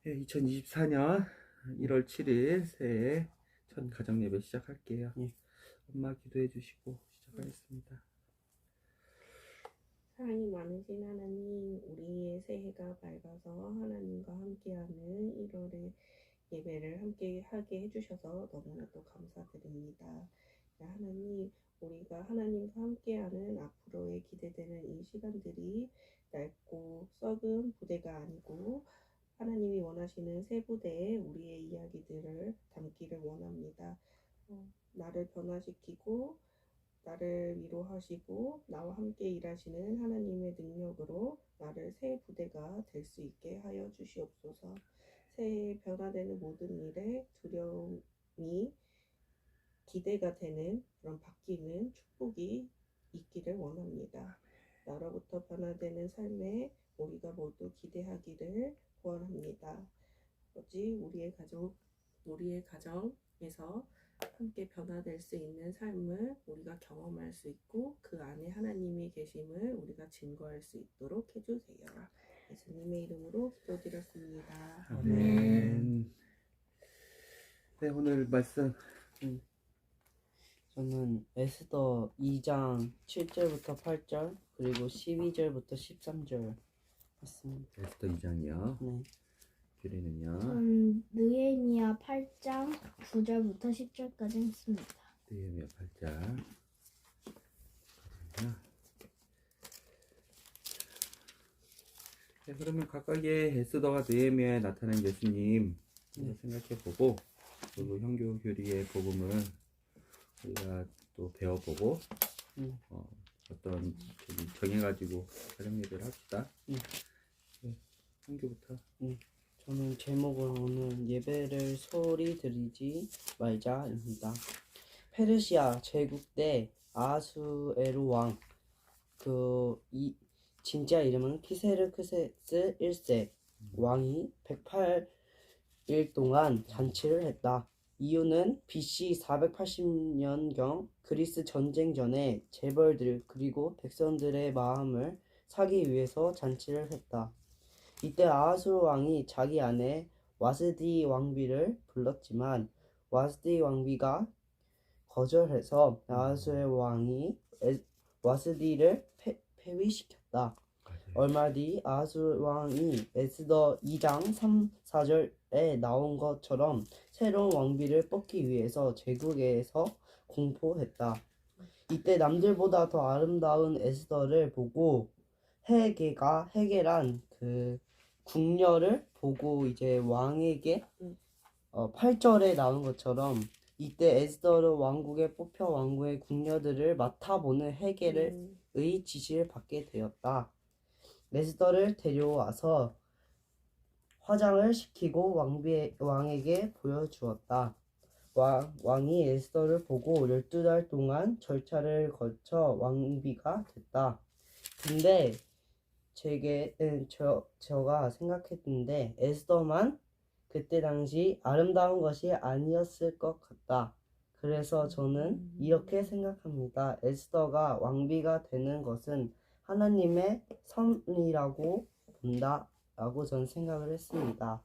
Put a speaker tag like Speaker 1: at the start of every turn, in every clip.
Speaker 1: 2024년 1월 7일 새해 첫 가정 예배 시작할게요.
Speaker 2: 예.
Speaker 1: 엄마 기도해 주시고 시작하겠습니다.
Speaker 3: 사랑이 많으신 하나님, 우리의 새해가 밝아서 하나님과 함께하는 1월의 예배를 함께 하게 해주셔서 너무나도 감사드립니다. 하나님, 우리가 하나님과 함께하는 앞으로의 기대되는 이 시간들이 낡고 썩은 부대가 아니고 하나님이 원하시는 새 부대에 우리의 이야기들을 담기를 원합니다. 나를 변화시키고 나를 위로하시고 나와 함께 일하시는 하나님의 능력으로 나를 새 부대가 될 수 있게 하여 주시옵소서. 새해 변화되는 모든 일에 두려움이 기대가 되는 그런 바뀌는 축복이 있기를 원합니다. 나로부터 변화되는 삶에 우리가 모두 기대하기를 원합니다. 아버지, 우리의 가정에서 함께 변화될 수 있는 삶을 우리가 경험할 수 있고 그 안에 하나님이 계심을 우리가 증거할 수 있도록 해주세요. 예수님의 이름으로 기도드렸습니다.
Speaker 1: 아멘. 네, 오늘 말씀
Speaker 2: 저는 에스더 2장 7절부터 8절 그리고 12절부터 13절 했습니다.
Speaker 1: 에스더 2장이요.
Speaker 2: 네.
Speaker 1: 규리는요.
Speaker 4: 느헤미야 8장 9절부터 10절까지 했습니다.
Speaker 1: 느헤미야 8장. 네, 그러면 각각의 에스더가 느헤미야에 나타난 예수님 생각해보고 그리고 형교 교리의 복음을 우리가 또 배워보고 어떤 정해가지고 가정 예배를 합시다. 네, 형교부터.
Speaker 2: 저는 제목으로는 예배를 소리 들이지 말자입니다. 페르시아 제국 때 아하수에로 왕 진짜 이름은 키세르크세스 1세 왕이 108일 동안 잔치를 했다. 이유는 BC 480년경 그리스 전쟁 전에 재벌들 그리고 백성들의 마음을 사기 위해서 잔치를 했다. 이때 아하수 왕이 자기 아내 와스디 왕비를 불렀지만 와스디 왕비가 거절해서 아하수의 왕이 와스디를 폐위시켰다. 얼마 뒤 아하수 왕이 에스더 2장 3, 4절에 나온 것처럼 새로운 왕비를 뽑기 위해서 제국에서 공포했다. 이때 남들보다 더 아름다운 에스더를 보고 헤게란 궁녀를 보고 이제 왕에게 8절에 나온 것처럼 이때 에스더를 왕국에 뽑혀 왕국의 궁녀들을 맡아보는 헤게의 지시를 받게 되었다. 에스더를 데려와서 화장을 시키고 왕에게 보여주었다. 왕이 에스더를 보고 12달 동안 절차를 거쳐 왕비가 됐다. 근데 제가 생각했는데 에스더만 그때 당시 아름다운 것이 아니었을 것 같다. 그래서 저는 이렇게 생각합니다. 에스더가 왕비가 되는 것은 하나님의 섭리라고 본다라고 전 생각을 했습니다.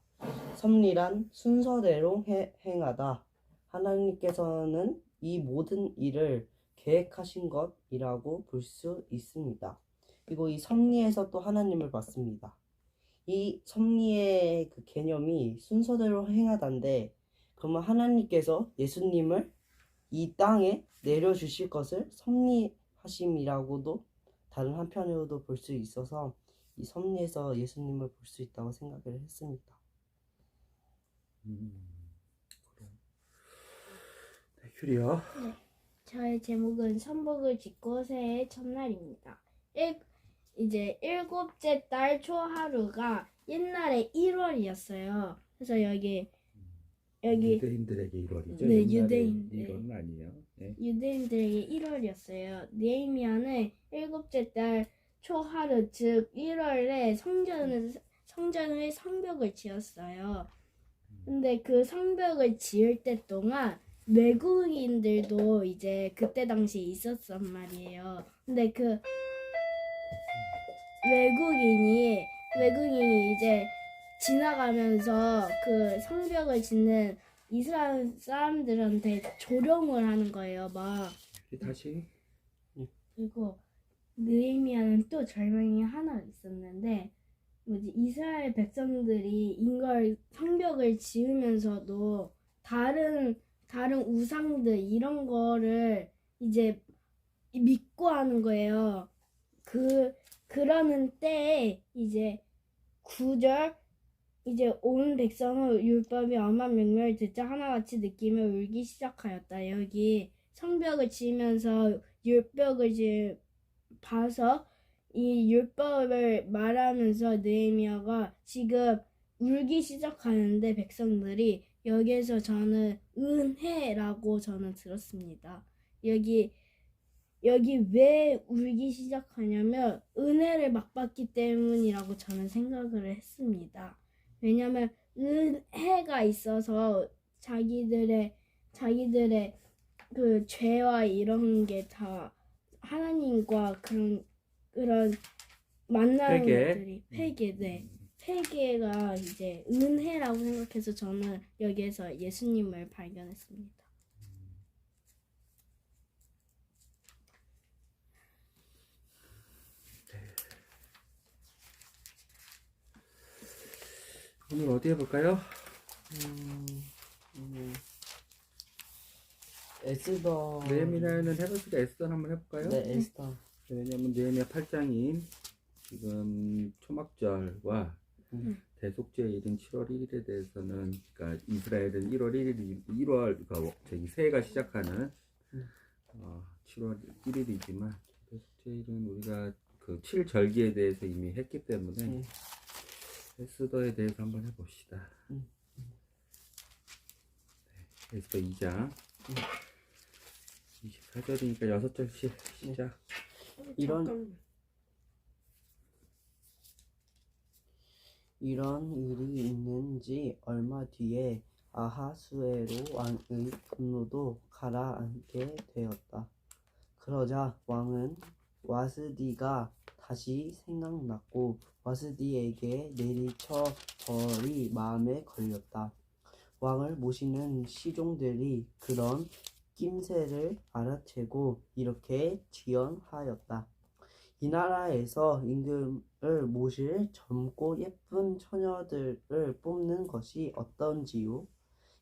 Speaker 2: 섭리란 순서대로 행하다. 하나님께서는 이 모든 일을 계획하신 것이라고 볼 수 있습니다. 그리고 이 섭리에서 또 하나님을 봤습니다. 이 섭리의 그 개념이 순서대로 행하다인데 그러면 하나님께서 예수님을 이 땅에 내려주실 것을 섭리하심이라고도 다른 한편으로도 볼 수 있어서 이 섭리에서 예수님을 볼 수 있다고 생각을 했습니다.
Speaker 1: 네, 규리요.
Speaker 4: 네. 저의 제목은 선복을 짓고 새해 첫날입니다. 이제 일곱째 달 초하루가 옛날에 1월이었어요. 그래서 여기
Speaker 1: 유대인들에게 1월이죠.
Speaker 4: 네,
Speaker 1: 유대인들 1월은 아니에요. 네.
Speaker 4: 유대인들에게 1월이었어요. 느헤미야는 일곱째 달 초하루 즉 1월에 성전의 성벽을 지었어요. 근데 그 성벽을 지을 때 동안 외국인들도 이제 그때 당시 있었단 말이에요. 근데 그 외국인이 이제 지나가면서 그 성벽을 짓는 이스라엘 사람들한테 조롱을 하는 거예요, 막.
Speaker 1: 다시.
Speaker 4: 그리고 느헤미야는 또 절망이 하나 있었는데, 뭐지, 이스라엘 백성들이 이걸 성벽을 지으면서도 다른 우상들 이런 거를 이제 믿고 하는 거예요. 그러는 때에 이제 9절, 이제 온 백성은 율법이 엄한 명령을 듣자 하나같이 느끼며 울기 시작하였다. 여기 성벽을 지으면서 율법을 봐서 이 율법을 말하면서 느헤미야가 지금 울기 시작하는데 백성들이, 여기에서 저는 은혜라고 저는 들었습니다. 여기 왜 울기 시작하냐면 은혜를 막 받기 때문이라고 저는 생각을 했습니다. 왜냐면 은혜가 있어서 자기들의 그 죄와 이런 게 다 하나님과 그런 만나는
Speaker 1: 회개.
Speaker 4: 것들이 회개가 이제 은혜라고 생각해서 저는 여기에서 예수님을 발견했습니다.
Speaker 1: 오늘 어디 해볼까요?
Speaker 2: 에스더.
Speaker 1: 느헤미야는 해보시고 에스더는 한번 해볼까요?
Speaker 2: 네, 에스더.
Speaker 1: 왜냐면 느헤미야 8장인 지금 초막절과 대속죄일인 7월 1일에 대해서는, 그러니까 이스라엘은 1월 1일, 저기 새해가 시작하는 7월 1일이지만 대속죄일은 우리가 그 7절기에 대해서 이미 했기 때문에 에스더에 대해서 한번 해봅시다. 네, 에스더 2장 24절이니까 6절씩 시작.
Speaker 2: 이런 일이 있는지 얼마 뒤에 아하수에로 왕의 분노도 가라앉게 되었다. 그러자 왕은 와스디가 다시 생각났고 와스디에게 내리쳐 벌이 마음에 걸렸다. 왕을 모시는 시종들이 그런 낌새를 알아채고 이렇게 지연하였다. 이 나라에서 임금을 모실 젊고 예쁜 처녀들을 뽑는 것이 어떤지요?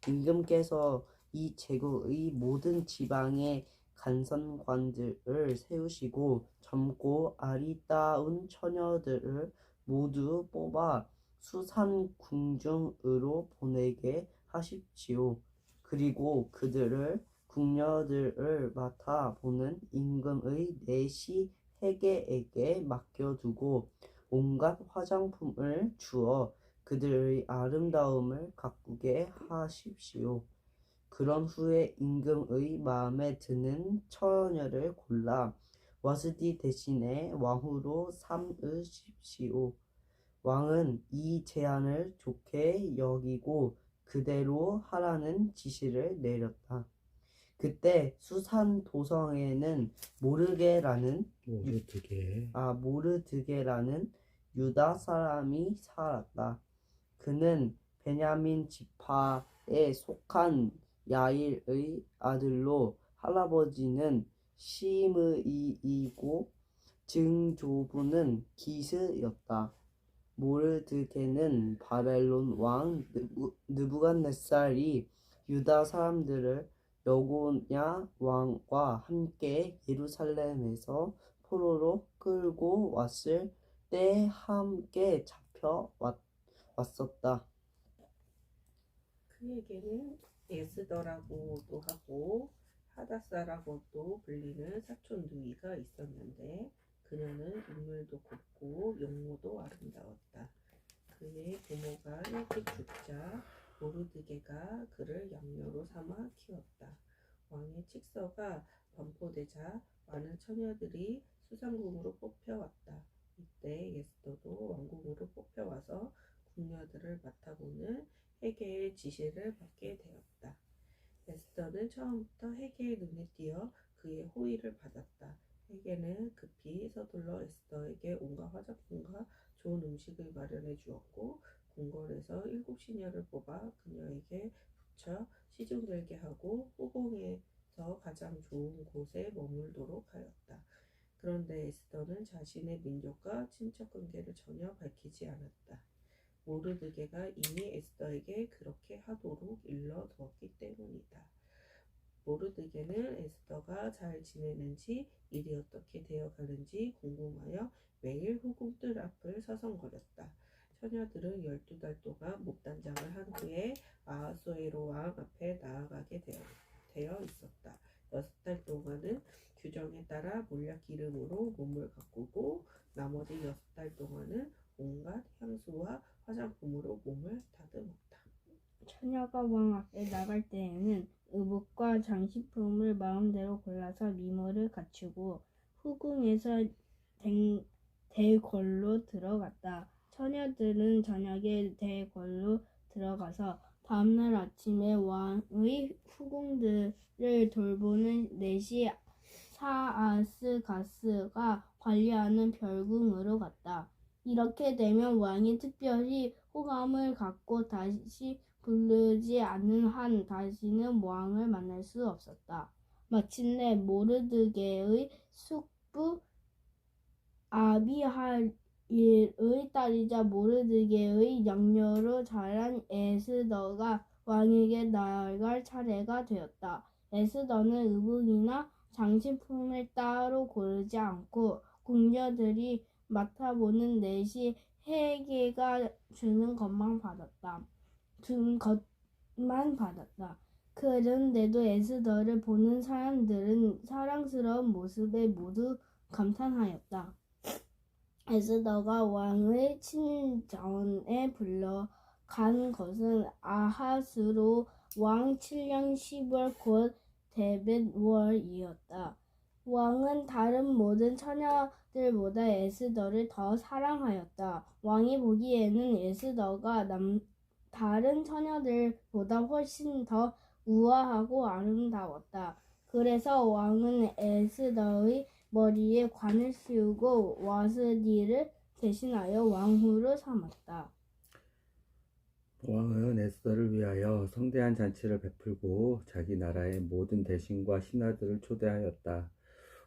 Speaker 2: 임금께서 이 제국의 모든 지방에 간선관들을 세우시고 젊고 아리따운 처녀들을 모두 뽑아 수산 궁중으로 보내게 하십시오. 그리고 그들을 궁녀들을 맡아 보는 임금의 내시 해계에게 맡겨두고 온갖 화장품을 주어 그들의 아름다움을 가꾸게 하십시오. 그런 후에 임금의 마음에 드는 처녀를 골라 와스디 대신에 왕후로 삼으십시오. 왕은 이 제안을 좋게 여기고 그대로 하라는 지시를 내렸다. 그때 수산 도성에는 모르드게라는 유다 사람이 살았다. 그는 베냐민 지파에 속한 야일의 아들로 할아버지는 시므이이고 증조부는 기스였다. 모르드게는 바벨론 왕 느부갓네살이 유다 사람들을 여고냐 왕과 함께 예루살렘에서 포로로 끌고 왔을 때 함께 잡혀왔었다.
Speaker 3: 그에게는 에스더라고도 하고 하다사라고도 불리는 사촌 누이가 있었는데 그녀는 인물도 곱고 용모도 아름다웠다. 그의 부모가 일찍 죽자 모르드게가 그를 양녀로 삼아 키웠다. 왕의 칙서가 반포되자 많은 처녀들이 수상궁으로 뽑혀왔다. 이때 에스더도 왕궁으로 뽑혀와서 궁녀들을 맡아보는 해계의 지시를 받게 되었다. 에스더는 처음부터 해계의 눈에 띄어 그의 호의를 받았다. 해계는 급히 서둘러 에스더에게 온갖 화장품과 좋은 음식을 마련해 주었고 궁궐에서 7시녀를 뽑아 그녀에게 붙여 시중 들게 하고 후궁에서 가장 좋은 곳에 머물도록 하였다. 그런데 에스더는 자신의 민족과 친척 관계를 전혀 밝히지 않았다. 모르드게가 이미 에스더에게 그렇게 하도록 일러두었기 때문이다. 모르드게는 에스더가 잘 지내는지 일이 어떻게 되어가는지 궁금하여 매일 후궁들 앞을 서성거렸다. 처녀들은 12달 동안 목단장을 한 후에 아하수에로 왕 앞에 나아가게 되어 있었다. 6달 동안은 규정에 따라 몰약 기름으로 몸을 가꾸고 나머지 6달 동안은 온갖 향수와 화장품으로 몸을 다듬었다.
Speaker 4: 처녀가 왕 앞에 나갈 때에는 의복과 장식품을 마음대로 골라서 미모를 갖추고 후궁에서 대궐로 들어갔다. 처녀들은 저녁에 대궐로 들어가서 다음날 아침에 왕의 후궁들을 돌보는 넷이 사아스가스가 관리하는 별궁으로 갔다. 이렇게 되면 왕이 특별히 호감을 갖고 다시 부르지 않는 한 다시는 왕을 만날 수 없었다. 마침내 모르드게의 숙부 아비하일의 딸이자 모르드게의 양녀로 자란 에스더가 왕에게 나아갈 차례가 되었다. 에스더는 의복이나 장식품을 따로 고르지 않고 궁녀들이 맡아보는 넷이 헤게가 주는 것만 받았다. 그런데도 에스더를 보는 사람들은 사랑스러운 모습에 모두 감탄하였다. 에스더가 왕의 친전에 불러간 것은 아하스로 왕 7년 10월 곧 데벳월이었다. 왕은 다른 모든 처녀들보다 에스더를 더 사랑하였다. 왕이 보기에는 에스더가 다른 처녀들보다 훨씬 더 우아하고 아름다웠다. 그래서 왕은 에스더의 머리에 관을 씌우고 와스디를 대신하여 왕후로 삼았다.
Speaker 1: 왕은 에스더를 위하여 성대한 잔치를 베풀고 자기 나라의 모든 대신과 신하들을 초대하였다.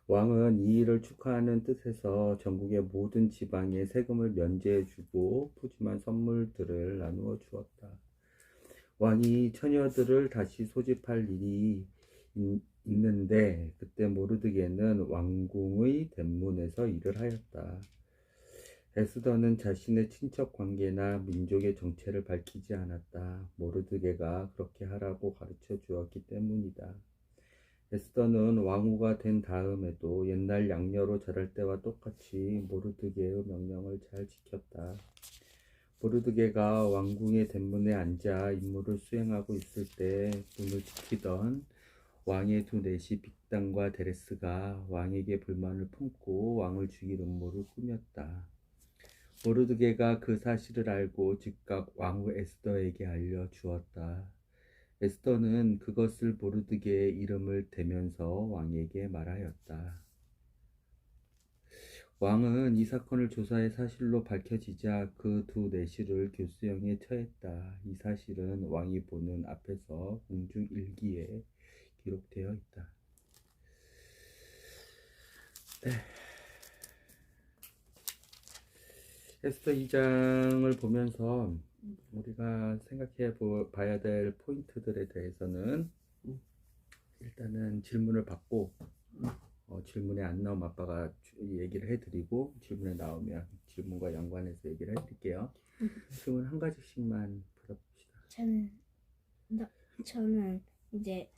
Speaker 1: 왕은 이 일을 축하하는 뜻에서 전국의 모든 지방에 세금을 면제해주고 푸짐한 선물들을 나누어 주었다. 왕이 처녀들을 다시 소집할 일이 있는데 그때 모르드게는 왕궁의 대문에서 일을 하였다. 에스더는 자신의 친척 관계나 민족의 정체를 밝히지 않았다. 모르드게가 그렇게 하라고 가르쳐 주었기 때문이다. 에스더는 왕후가 된 다음에도 옛날 양녀로 자랄 때와 똑같이 모르드게의 명령을 잘 지켰다. 모르드게가 왕궁의 대문에 앉아 임무를 수행하고 있을 때 문을 지키던 왕의 두 넷이 빅단과 데레스가 왕에게 불만을 품고 왕을 죽일 음모를 꾸몄다. 모르드게가 그 사실을 알고 즉각 왕후 에스더에게 알려주었다. 에스더는 그것을 모르드게의 이름을 대면서 왕에게 말하였다. 왕은 이 사건을 조사해 사실로 밝혀지자 그 두 내시를 교수형에 처했다. 이 사실은 왕이 보는 앞에서 공중일기에 기록되어 있다. 네. 에스더 2장을 보면서 우리가 생각해 봐야 될 포인트들에 대해서는 일단은 질문을 받고 질문에 안 나오면 아빠가 얘기를 해드리고 질문에 나오면 질문과 연관해서 얘기를 해드릴게요. 질문 한 가지씩만 받아봅시다.
Speaker 4: 저는 이제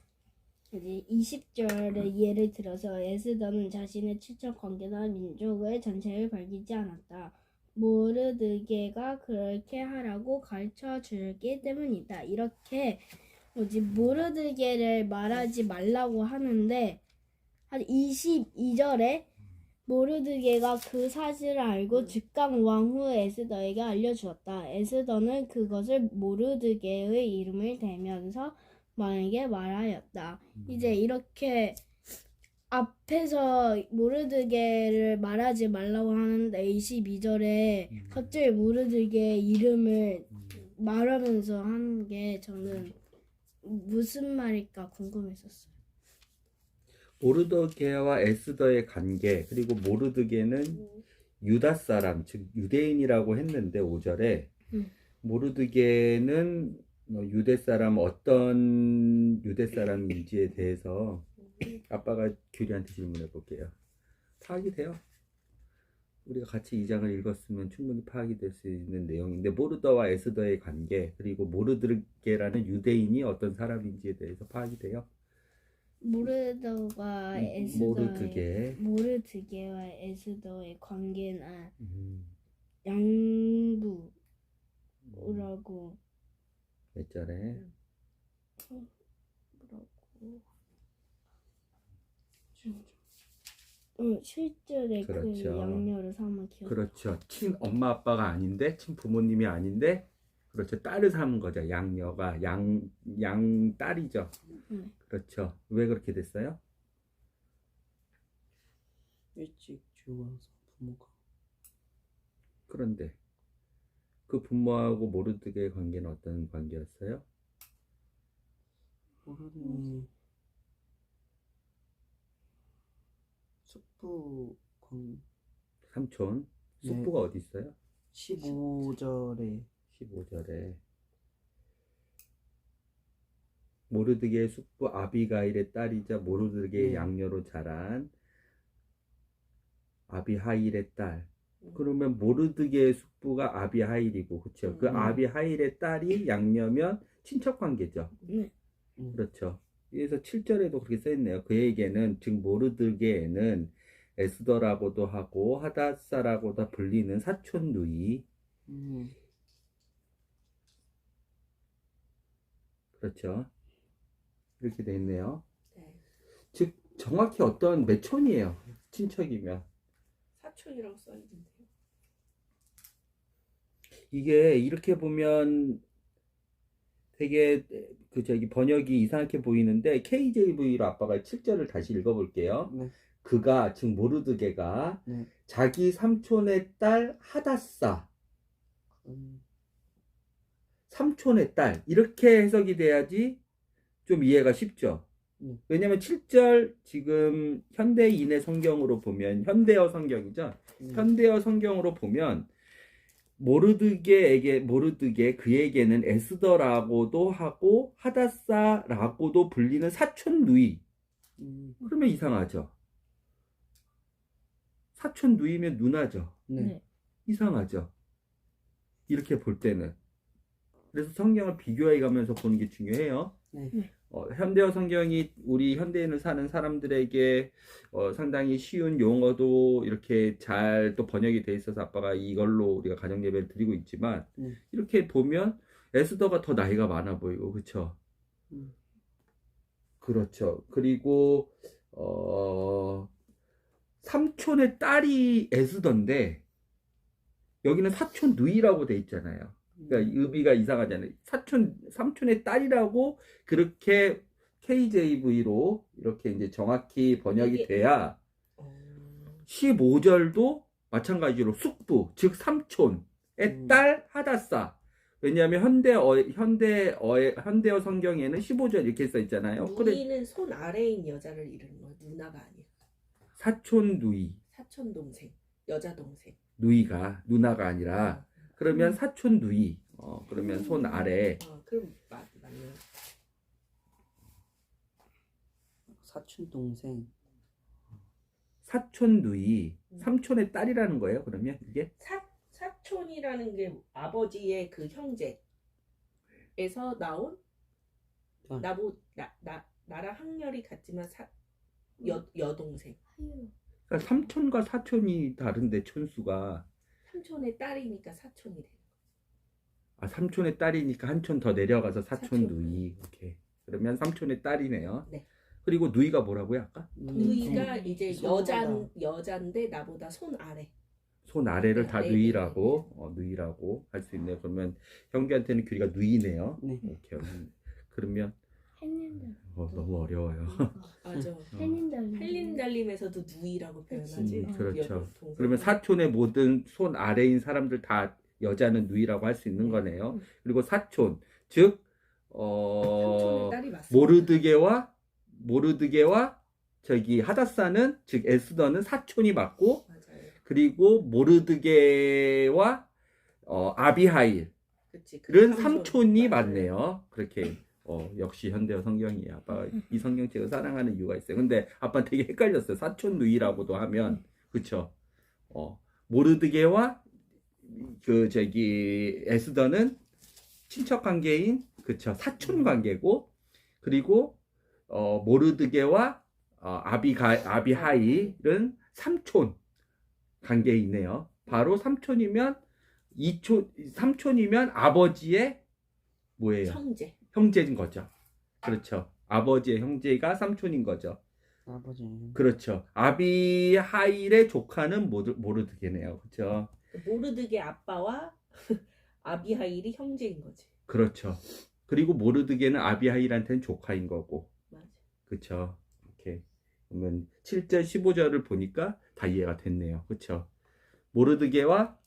Speaker 4: 20절의 예를 들어서 에스더는 자신의 친척 관계나 민족의 전체를 밝히지 않았다. 모르드게가 그렇게 하라고 가르쳐 주기 때문이다. 이렇게 모르드게를 말하지 말라고 하는데 한 22절에 모르드게가 그 사실을 알고 즉각 왕후 에스더에게 알려주었다. 에스더는 그것을 모르드게의 이름을 대면서 왕에게 말하였다. 이제 이렇게 앞에서 모르드게를 말하지 말라고 하는데 22절에 갑자기 모르드게의 이름을 말하면서 하는 게 저는 무슨 말일까 궁금했었어요.
Speaker 1: 모르드게와 에스더의 관계, 그리고 모르드게는 유다 사람, 즉 유대인이라고 했는데 5절에 모르드게는 유대 사람, 어떤 유대 사람인지에 대해서 아빠가 규리한테 질문해 볼게요. 파악이 돼요. 우리가 같이 이 장을 읽었으면 충분히 파악이 될 수 있는 내용인데, 모르드와 에스더의 관계, 그리고 모르드게라는 유대인이 어떤 사람인지에 대해서 파악이 돼요.
Speaker 4: 모르드게와 에스더의 관계나 양부라고
Speaker 1: 몇 절에?
Speaker 4: 실제로 그
Speaker 1: 그렇죠.
Speaker 4: 양녀를 삼아 키웠다.
Speaker 1: 그렇죠. 친 엄마 아빠가 아닌데, 친 부모님이 아닌데, 그렇죠. 딸을 삼은 거죠. 양녀가 양 딸이죠. 그렇죠. 왜 그렇게 됐어요?
Speaker 2: 일찍 죽어서 부모가.
Speaker 1: 그런데 그 부모하고 모르드게의 관계는 어떤 관계였어요?
Speaker 2: 모르는 숙부
Speaker 1: 삼촌.
Speaker 2: 네.
Speaker 1: 숙부가 어디 있어요?
Speaker 2: 15절에
Speaker 1: 15절에 모르드게의 숙부 아비가일의 딸이자 모르드게의 양녀로 자란 아비하일의 딸. 그러면 모르드게의 숙부가 아비하일이고, 그렇죠? 그 아비하일의 딸이 양녀면 친척 관계죠. 그렇죠. 그래서 7절에도 그렇게 써있네요. 그에게는, 즉 모르드게에는 에스더라고도 하고 하다사라고도 불리는 사촌 누이. 그렇죠. 이렇게 돼 있네요.
Speaker 3: 네.
Speaker 1: 즉 정확히 어떤 몇 촌이에요. 친척이면.
Speaker 3: 사촌이라고 써 있는데요.
Speaker 1: 이게 이렇게 보면 되게 번역이 이상하게 보이는데, KJV로 아빠가 7절을 다시 읽어볼게요.
Speaker 2: 네.
Speaker 1: 그가, 즉 모르드게가
Speaker 2: 네.
Speaker 1: 자기 삼촌의 딸 하다사, 삼촌의 딸, 이렇게 해석이 돼야지 좀 이해가 쉽죠. 왜냐면 7절 지금 현대인의 성경으로 보면, 현대어 성경이죠. 현대어 성경으로 보면 모르드게 그에게는 에스더라고도 하고 하다사라고도 불리는 사촌 누이. 그러면 이상하죠. 사촌 누이면 누나죠.
Speaker 2: 네.
Speaker 1: 이상하죠. 이렇게 볼 때는. 그래서 성경을 비교해 가면서 보는 게 중요해요.
Speaker 2: 네.
Speaker 1: 현대어 성경이 우리 현대인을 사는 사람들에게 상당히 쉬운 용어도 이렇게 잘 또 번역이 돼 있어서 아빠가 이걸로 우리가 가정 예배를 드리고 있지만, 이렇게 보면 에스더가 더 나이가 많아 보이고, 그렇죠? 그렇죠. 그리고 삼촌의 딸이 에스더인데 여기는 사촌 누이라고 돼 있잖아요. 그러니까 의미가 이상하잖아요. 삼촌의 딸이라고 그렇게 KJV로 이렇게 이제 정확히 번역이 돼야 15절도 마찬가지로 숙부, 즉 삼촌의 딸 하다사. 왜냐하면 현대어 성경에는 15절 이렇게 써 있잖아요.
Speaker 3: 누이는 손 아래인 여자를 이르는 거야. 누나가 아니야.
Speaker 1: 사촌 누이.
Speaker 3: 사촌 동생, 여자 동생.
Speaker 1: 누이가 누나가 아니라 그러면 사촌 누이. 그러면 손 아래.
Speaker 3: 그럼 맞네요.
Speaker 2: 사촌 동생.
Speaker 1: 사촌 누이. 삼촌의 딸이라는 거예요. 그러면 이게
Speaker 3: 사촌이라는 게 아버지의 그 형제에서 나온 나랑 학렬이 같지만 여동생.
Speaker 1: 그러니까 삼촌과 사촌이 다른데 촌수가.
Speaker 3: 삼촌의 딸이니까 사촌이 되는 거야.
Speaker 1: 삼촌의 딸이니까 한 촌 더 내려가서 사촌
Speaker 3: 사촌.
Speaker 1: 누이. 오케이. 그러면 삼촌의 딸이네요.
Speaker 3: 네.
Speaker 1: 그리고 누이가 뭐라고요 아까?
Speaker 3: 누이가 이제
Speaker 2: 손보다.
Speaker 3: 여잔데 나보다 손 아래.
Speaker 1: 손 아래를 다
Speaker 3: 네,
Speaker 1: 누이라고 누이라고 할 수 있네요. 그러면 형제한테는 규리가 누이네요.
Speaker 2: 네.
Speaker 1: 오케이. 그러면
Speaker 4: 헬린달.
Speaker 1: 너무 어려워요.
Speaker 3: 맞아.
Speaker 4: 헬린달.
Speaker 3: 헬린달림에서도 누이라고 표현하지.
Speaker 1: 그렇죠.
Speaker 3: 동생.
Speaker 1: 그러면 사촌의 모든 손 아래인 사람들 다 여자는 누이라고 할 수 있는
Speaker 3: 네.
Speaker 1: 거네요. 그리고 사촌, 즉
Speaker 3: 삼촌의 딸이 맞습니다.
Speaker 1: 모르드게와 저기 하다사는 즉 에스더는 사촌이 맞고,
Speaker 3: 맞아요.
Speaker 1: 그리고 모르드게와 아비하일은
Speaker 3: 그치. 그
Speaker 1: 삼촌이
Speaker 3: 맞아요.
Speaker 1: 맞네요. 그렇게 역시 현대어 성경이에요. 아빠가 이 성경책을 사랑하는 이유가 있어요. 근데 아빠 되게 헷갈렸어요. 사촌 누이라고도 하면 그쵸? 모르드게와 그 저기 에스더는 친척 관계인 그쵸? 사촌 관계고, 그리고 모르드게와 아비하일은 삼촌 관계에 있네요. 바로 삼촌이면 삼촌이면 아버지의 뭐예요?
Speaker 3: 형제.
Speaker 1: 형제인 거죠. 그렇죠. 아버지의 형제가 삼촌인 거죠.
Speaker 2: 아버지.
Speaker 1: 그렇죠. 아비하일의 조카는 모르드게네요. 그렇죠.
Speaker 3: 모르드게 아빠와 아비하일이 형제인 거지.
Speaker 1: 그렇죠. 그리고 모르드게는 아비하일한테는 조카인 거고.
Speaker 3: 맞아.
Speaker 1: 그렇죠. 이렇게 그러면 7절 15절을 보니까 다 이해가 됐네요. 그렇죠. 모르드게와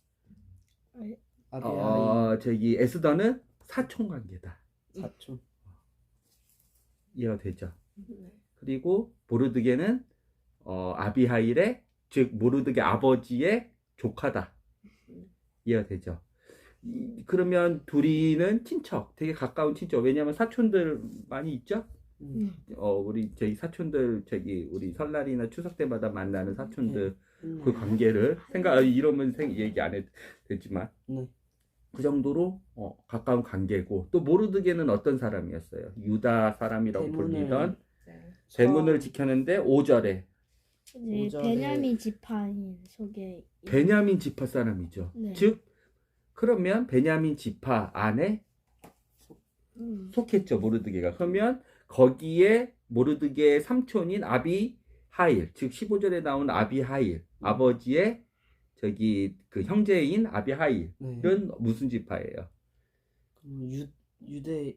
Speaker 2: 아비하일
Speaker 1: 저기 에스더는 사촌 관계다.
Speaker 2: 사촌.
Speaker 1: 이해가 되죠.
Speaker 3: 네.
Speaker 1: 그리고 모르드게는 아비하일의 즉 모르드게 아버지의 조카다. 이해가 되죠. 그러면 둘이는 친척, 되게 가까운 친척. 왜냐하면 사촌들 많이 있죠. 우리 저희 사촌들 우리 설날이나 추석 때마다 만나는 사촌들 그 관계를 이러면 얘기 안 해도 되지만 그 정도로 가까운 관계고, 또 모르드게는 어떤 사람이었어요? 유다 사람이라고 불리던
Speaker 3: 네.
Speaker 1: 대문을 지켰는데 5절에
Speaker 4: 이제
Speaker 2: 오전에-
Speaker 4: 베냐민 지파인 속에
Speaker 1: 베냐민 지파 사람이죠.
Speaker 4: 네.
Speaker 1: 즉 그러면 베냐민 지파 안에 속했죠, 모르드게가. 그러면 거기에 모르드게의 삼촌인 아비하일, 즉 15절에 나온 아비하일, 아버지의 저기 그 형제인 아비하일은
Speaker 2: 네.
Speaker 1: 무슨 지파예요?
Speaker 2: 유대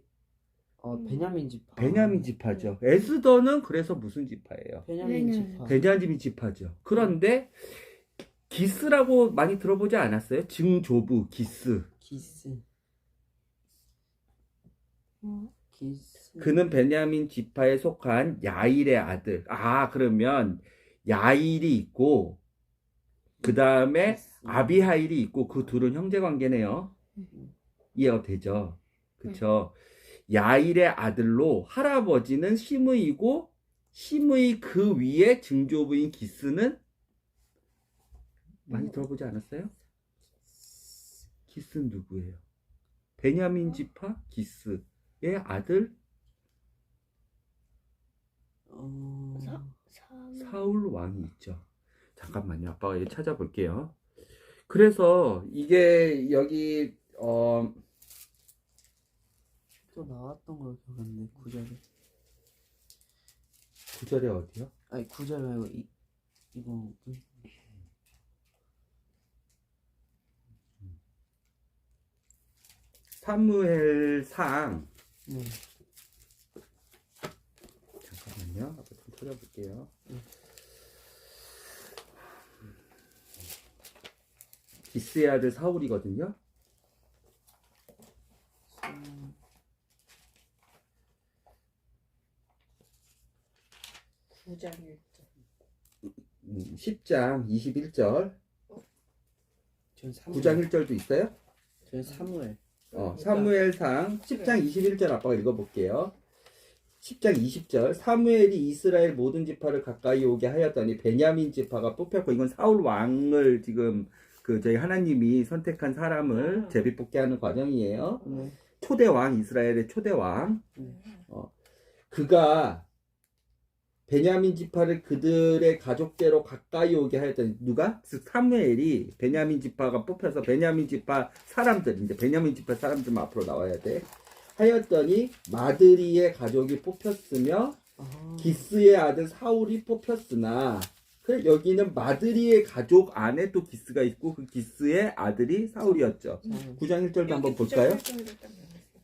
Speaker 2: 베냐민 지파.
Speaker 1: 베냐민 지파죠. 에스더는 그래서 무슨 지파예요?
Speaker 2: 베냐민
Speaker 4: 베냐민.
Speaker 2: 지파.
Speaker 1: 베냐민 지파죠. 그런데 기스라고 많이 들어보지 않았어요? 증조부 기스.
Speaker 2: 기스.
Speaker 4: 어,
Speaker 2: 기스.
Speaker 1: 그는 베냐민 지파에 속한 야일의 아들. 그러면 야일이 있고 그 다음에
Speaker 2: 기스.
Speaker 1: 아비하일이 있고 그 둘은 형제 관계네요. 이해가 되죠? 그쵸? 야일의 아들로 할아버지는 시므이고, 시므이 그 위에 증조부인 기스는 많이 들어보지 않았어요? 기스는 누구예요? 베냐민 지파 기스의 아들 사울 왕이 있죠. 잠깐만요. 아빠가 이거 찾아볼게요. 그래서 이게 여기
Speaker 2: 또 나왔던 걸 기억하는데 9절에.
Speaker 1: 9절에 어디요?
Speaker 2: 아니 9절 말고 이거
Speaker 1: 사무엘상.
Speaker 2: 네.
Speaker 1: 잠깐만요. 아빠 좀 찾아볼게요. 기스의 아들 사울이거든요.
Speaker 3: 9장 1절.
Speaker 1: 10장 21절.
Speaker 2: 전 사무엘.
Speaker 1: 9장 1절도 있어요?
Speaker 2: 전 사무엘.
Speaker 1: 사무엘상 10장 21절 아빠가 읽어볼게요. 10장 20절. 사무엘이 이스라엘 모든 지파를 가까이 오게 하였더니 베냐민 지파가 뽑혔고, 이건 사울 왕을 지금 저희 하나님이 선택한 사람을 제비뽑기 하는 과정이에요.
Speaker 2: 네.
Speaker 1: 초대왕, 이스라엘의 초대왕.
Speaker 2: 네.
Speaker 1: 그가 베냐민 지파를 그들의 가족대로 가까이 오게 하였더니, 누가? 즉 사무엘이 베냐민 지파가 뽑혀서 베냐민 지파 사람들, 이제 베냐민 지파 사람들만 앞으로 나와야 돼. 하였더니 마드리의 가족이 뽑혔으며 기스의 아들 사울이 뽑혔으나, 그래 여기는 마드리의 가족 안에 또 기스가 있고 그 기스의 아들이 사울이었죠. 9장 1절도 한번 볼까요?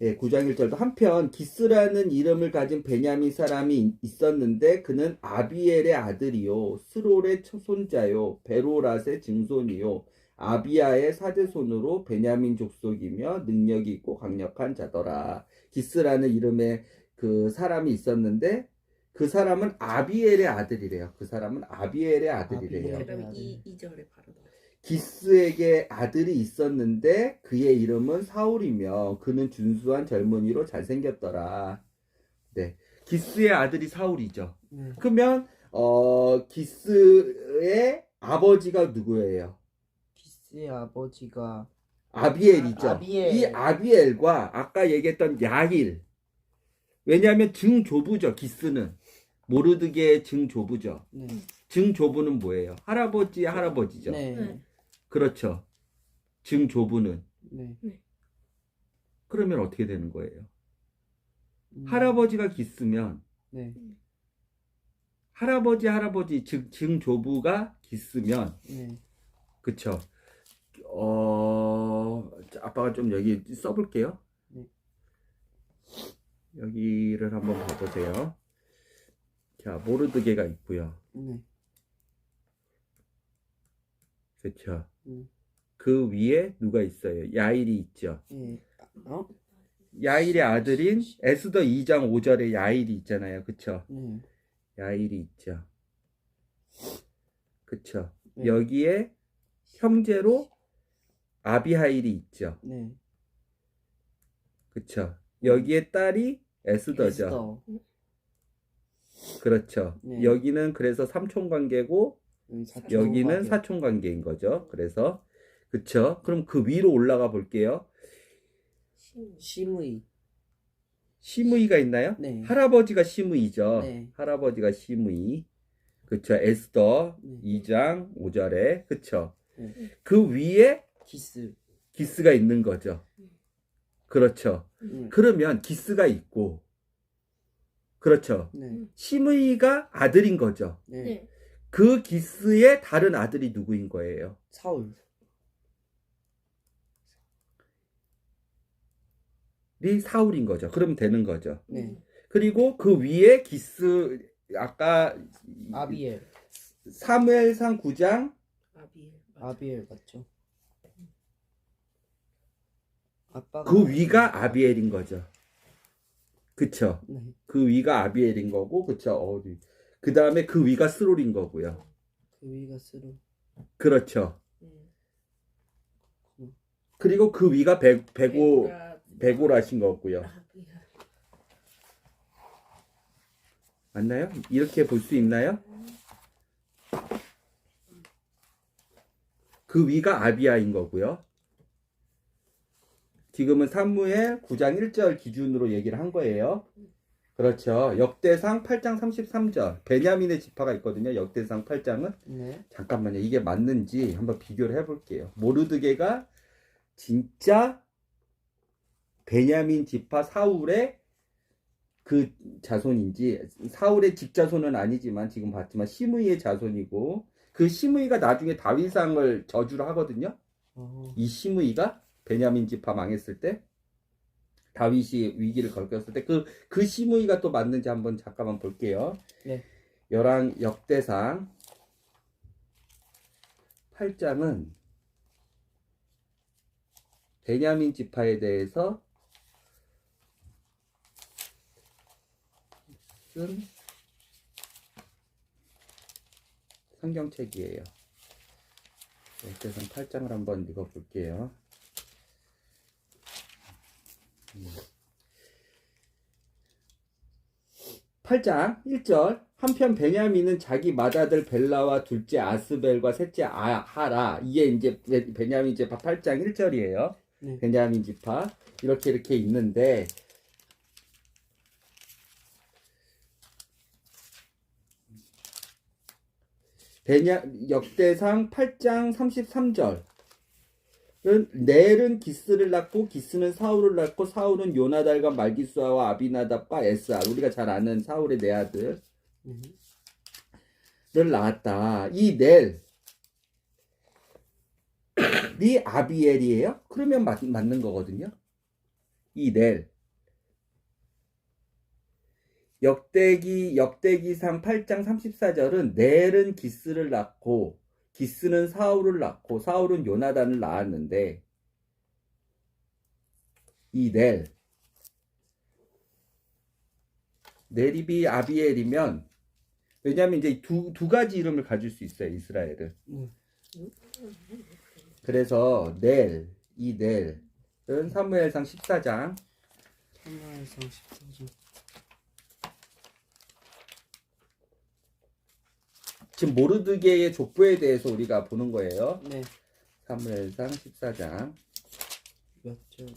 Speaker 1: 예, 9장 1절도 한편 기스라는 이름을 가진 베냐민 사람이 있었는데 그는 아비엘의 아들이요 스롤의 손자요 베로랏의 증손이요 아비야의 사제손으로 베냐민 족속이며 능력이 있고 강력한 자더라. 기스라는 이름의 그 사람이 있었는데 그 사람은 아비엘의 아들이래요. 그 사람은 아비엘의 아들이래요.
Speaker 2: 아비엘.
Speaker 3: 그다음에
Speaker 2: 아들.
Speaker 3: 2절에 바로 넣어.
Speaker 1: 기스에게 아들이 있었는데 그의 이름은 사울이며 그는 준수한 젊은이로 잘생겼더라. 네, 기스의 아들이 사울이죠.
Speaker 2: 네.
Speaker 1: 그러면 기스의 아버지가 누구예요?
Speaker 2: 기스의 아버지가
Speaker 1: 아비엘이죠.
Speaker 2: 아비엘.
Speaker 1: 이 아비엘과 아까 얘기했던 야힐. 왜냐하면 증조부죠. 기스는 모르드게의 증조부죠.
Speaker 2: 네.
Speaker 1: 증조부는 뭐예요? 할아버지의 할아버지죠.
Speaker 2: 네.
Speaker 4: 네.
Speaker 1: 그렇죠. 증조부는.
Speaker 2: 네.
Speaker 1: 그러면 어떻게 되는 거예요?
Speaker 2: 음.
Speaker 1: 할아버지가 기스면
Speaker 2: 네.
Speaker 1: 할아버지 즉 증조부가 기스면
Speaker 2: 네.
Speaker 1: 그쵸. 아빠가 좀 여기 써볼게요.
Speaker 2: 네.
Speaker 1: 여기를 한번 봐보세요. 자, 모르드게가 있고요.
Speaker 2: 네.
Speaker 1: 그쵸.
Speaker 2: 음.
Speaker 1: 그 위에 누가 있어요? 야일이 있죠.
Speaker 2: 예. 어?
Speaker 1: 야일의 아들인 에스더 2장 5절에 야일이 있잖아요. 그쵸.
Speaker 2: 네.
Speaker 1: 야일이 있죠. 그쵸.
Speaker 2: 네.
Speaker 1: 여기에 형제로 아비하일이 있죠.
Speaker 2: 네.
Speaker 1: 그쵸. 여기에 딸이 에스더죠.
Speaker 2: 에스더.
Speaker 1: 그렇죠.
Speaker 2: 네.
Speaker 1: 여기는 그래서 삼촌 관계고
Speaker 2: 여기 사촌
Speaker 1: 여기는
Speaker 2: 관계.
Speaker 1: 사촌 관계인 거죠. 그래서 그쵸. 그럼 그 위로 올라가 볼게요.
Speaker 2: 시므이.
Speaker 1: 시므이가 있나요?
Speaker 2: 네.
Speaker 1: 할아버지가 시므이죠.
Speaker 2: 네.
Speaker 1: 할아버지가 시므이. 그쵸. 에스더
Speaker 2: 네.
Speaker 1: 2장 5절에 그쵸.
Speaker 2: 네.
Speaker 1: 그 위에
Speaker 2: 기스.
Speaker 1: 기스가 있는 거죠. 그렇죠.
Speaker 2: 네.
Speaker 1: 그러면 기스가 있고 그렇죠.
Speaker 2: 네.
Speaker 1: 시므이가 아들인 거죠.
Speaker 2: 네.
Speaker 4: 네.
Speaker 1: 그 기스의 다른 아들이 누구인 거예요?
Speaker 2: 사울.
Speaker 1: 이 사울인 거죠. 그러면 되는 거죠.
Speaker 2: 네.
Speaker 1: 그리고 그 위에 기스 아까
Speaker 2: 아비엘.
Speaker 1: 사무엘상 9장
Speaker 3: 아비엘.
Speaker 2: 아비엘 맞죠? 아빠가
Speaker 1: 그 위가 아비엘인 거죠. 그쵸.
Speaker 2: 네.
Speaker 1: 그 위가 아비엘인 거고 그쵸. 그 다음에 그 위가 스롤인 거고요.
Speaker 2: 그 위가 스루.
Speaker 1: 그렇죠.
Speaker 2: 음.
Speaker 1: 그리고 그 위가 베고라신 거고요.
Speaker 3: 아비엘.
Speaker 1: 맞나요? 이렇게 볼 수 있나요? 그 위가 아비야인 거고요. 지금은 사무엘 9장 1절 기준으로 얘기를 한 거예요. 그렇죠. 역대상 8장 33절. 베냐민의 지파가 있거든요. 역대상 8장은.
Speaker 2: 네.
Speaker 1: 잠깐만요. 이게 맞는지 한번 비교를 해볼게요. 모르드게가 진짜 베냐민 지파 사울의 그 자손인지, 사울의 직자손은 아니지만 지금 봤지만 시므이의 자손이고, 그 시므이가 나중에 다윗왕을 저주를 하거든요. 이 시므이가 베냐민 지파 망했을 때 다윗이 위기를 겪었을 때 그 시므이가 또 맞는지 한번 잠깐만 볼게요.
Speaker 2: 네.
Speaker 1: 역대상 8장은 베냐민 지파에 대해서 쓴 성경책이에요. 역대상 8장을 한번 읽어볼게요. 8장 1절. 한편 베냐민은 자기 맏아들 벨라와 둘째 아스벨과 셋째 하라. 이게 이제 베냐민 지파 8장 1절이에요.
Speaker 2: 네.
Speaker 1: 베냐민 지파 이렇게 있는데 역대상 8장 33절. 넬은 기스를 낳고 기스는 사울을 낳고 사울은 요나달과 말기수아와 아비나답과 에스알, 우리가 잘 아는 사울의 네 아들을 낳았다. 이 넬이 아비엘이에요? 그러면 맞는 거거든요. 이 넬. 역대기상 8장 34절은 넬은 기스를 낳고 기스는 사울을 낳고 사울은 요나단을 낳았는데 이 넬입이 아비엘이면 왜냐하면 이제 두 가지 이름을 가질 수 있어요 이스라엘은. 그래서 이 넬은 사무엘상 14장
Speaker 2: 사무엘상 14장.
Speaker 1: 지금 모르드게의 족보에 대해서 우리가 보는 거예요.
Speaker 2: 네.
Speaker 1: 사무엘상 14장
Speaker 2: 몇 절?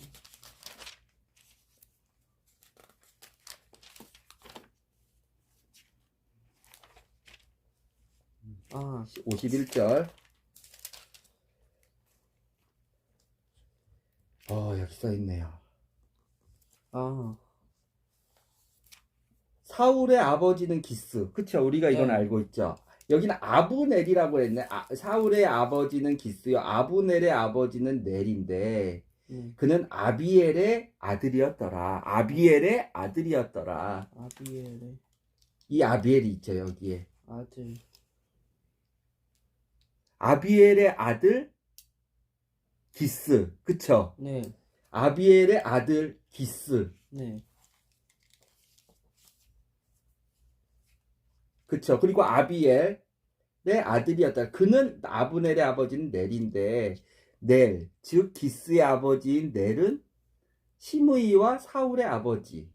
Speaker 2: 아,
Speaker 1: 51절. 여기 써 있네요.
Speaker 2: 아,
Speaker 1: 사울의 아버지는 기스. 그쵸? 우리가 이건
Speaker 2: 네.
Speaker 1: 알고 있죠. 여기는 아브넬이라고 했네. 사울의 아버지는 기스요. 아브넬의 아버지는 넬인데 그는 아비엘의 아들이었더라. 아비엘의 아들이었더라.
Speaker 2: 아비엘의
Speaker 1: 이 아비엘이 있죠 여기에.
Speaker 2: 아들.
Speaker 1: 아비엘의 아들 기스. 그쵸?
Speaker 2: 네,
Speaker 1: 아비엘의 아들 기스.
Speaker 2: 네,
Speaker 1: 그쵸? 그리고 아비엘의 아들이었다. 그는 아브넬의 아버지는 넬인데 즉 기스의 아버지인 넬은 시므이와 사울의 아버지.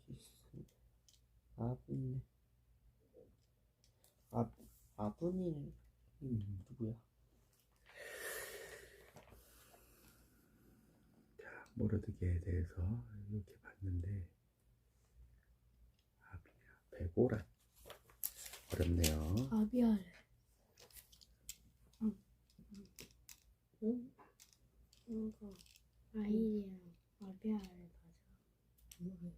Speaker 2: 기스. 아브닐. 아브닐 누구야?
Speaker 1: 모르드게에 대해서 이렇게 봤는데 베고라 어렵네요.
Speaker 4: 아비알.
Speaker 3: 응?
Speaker 4: 이거 아이랑 아비알 맞아.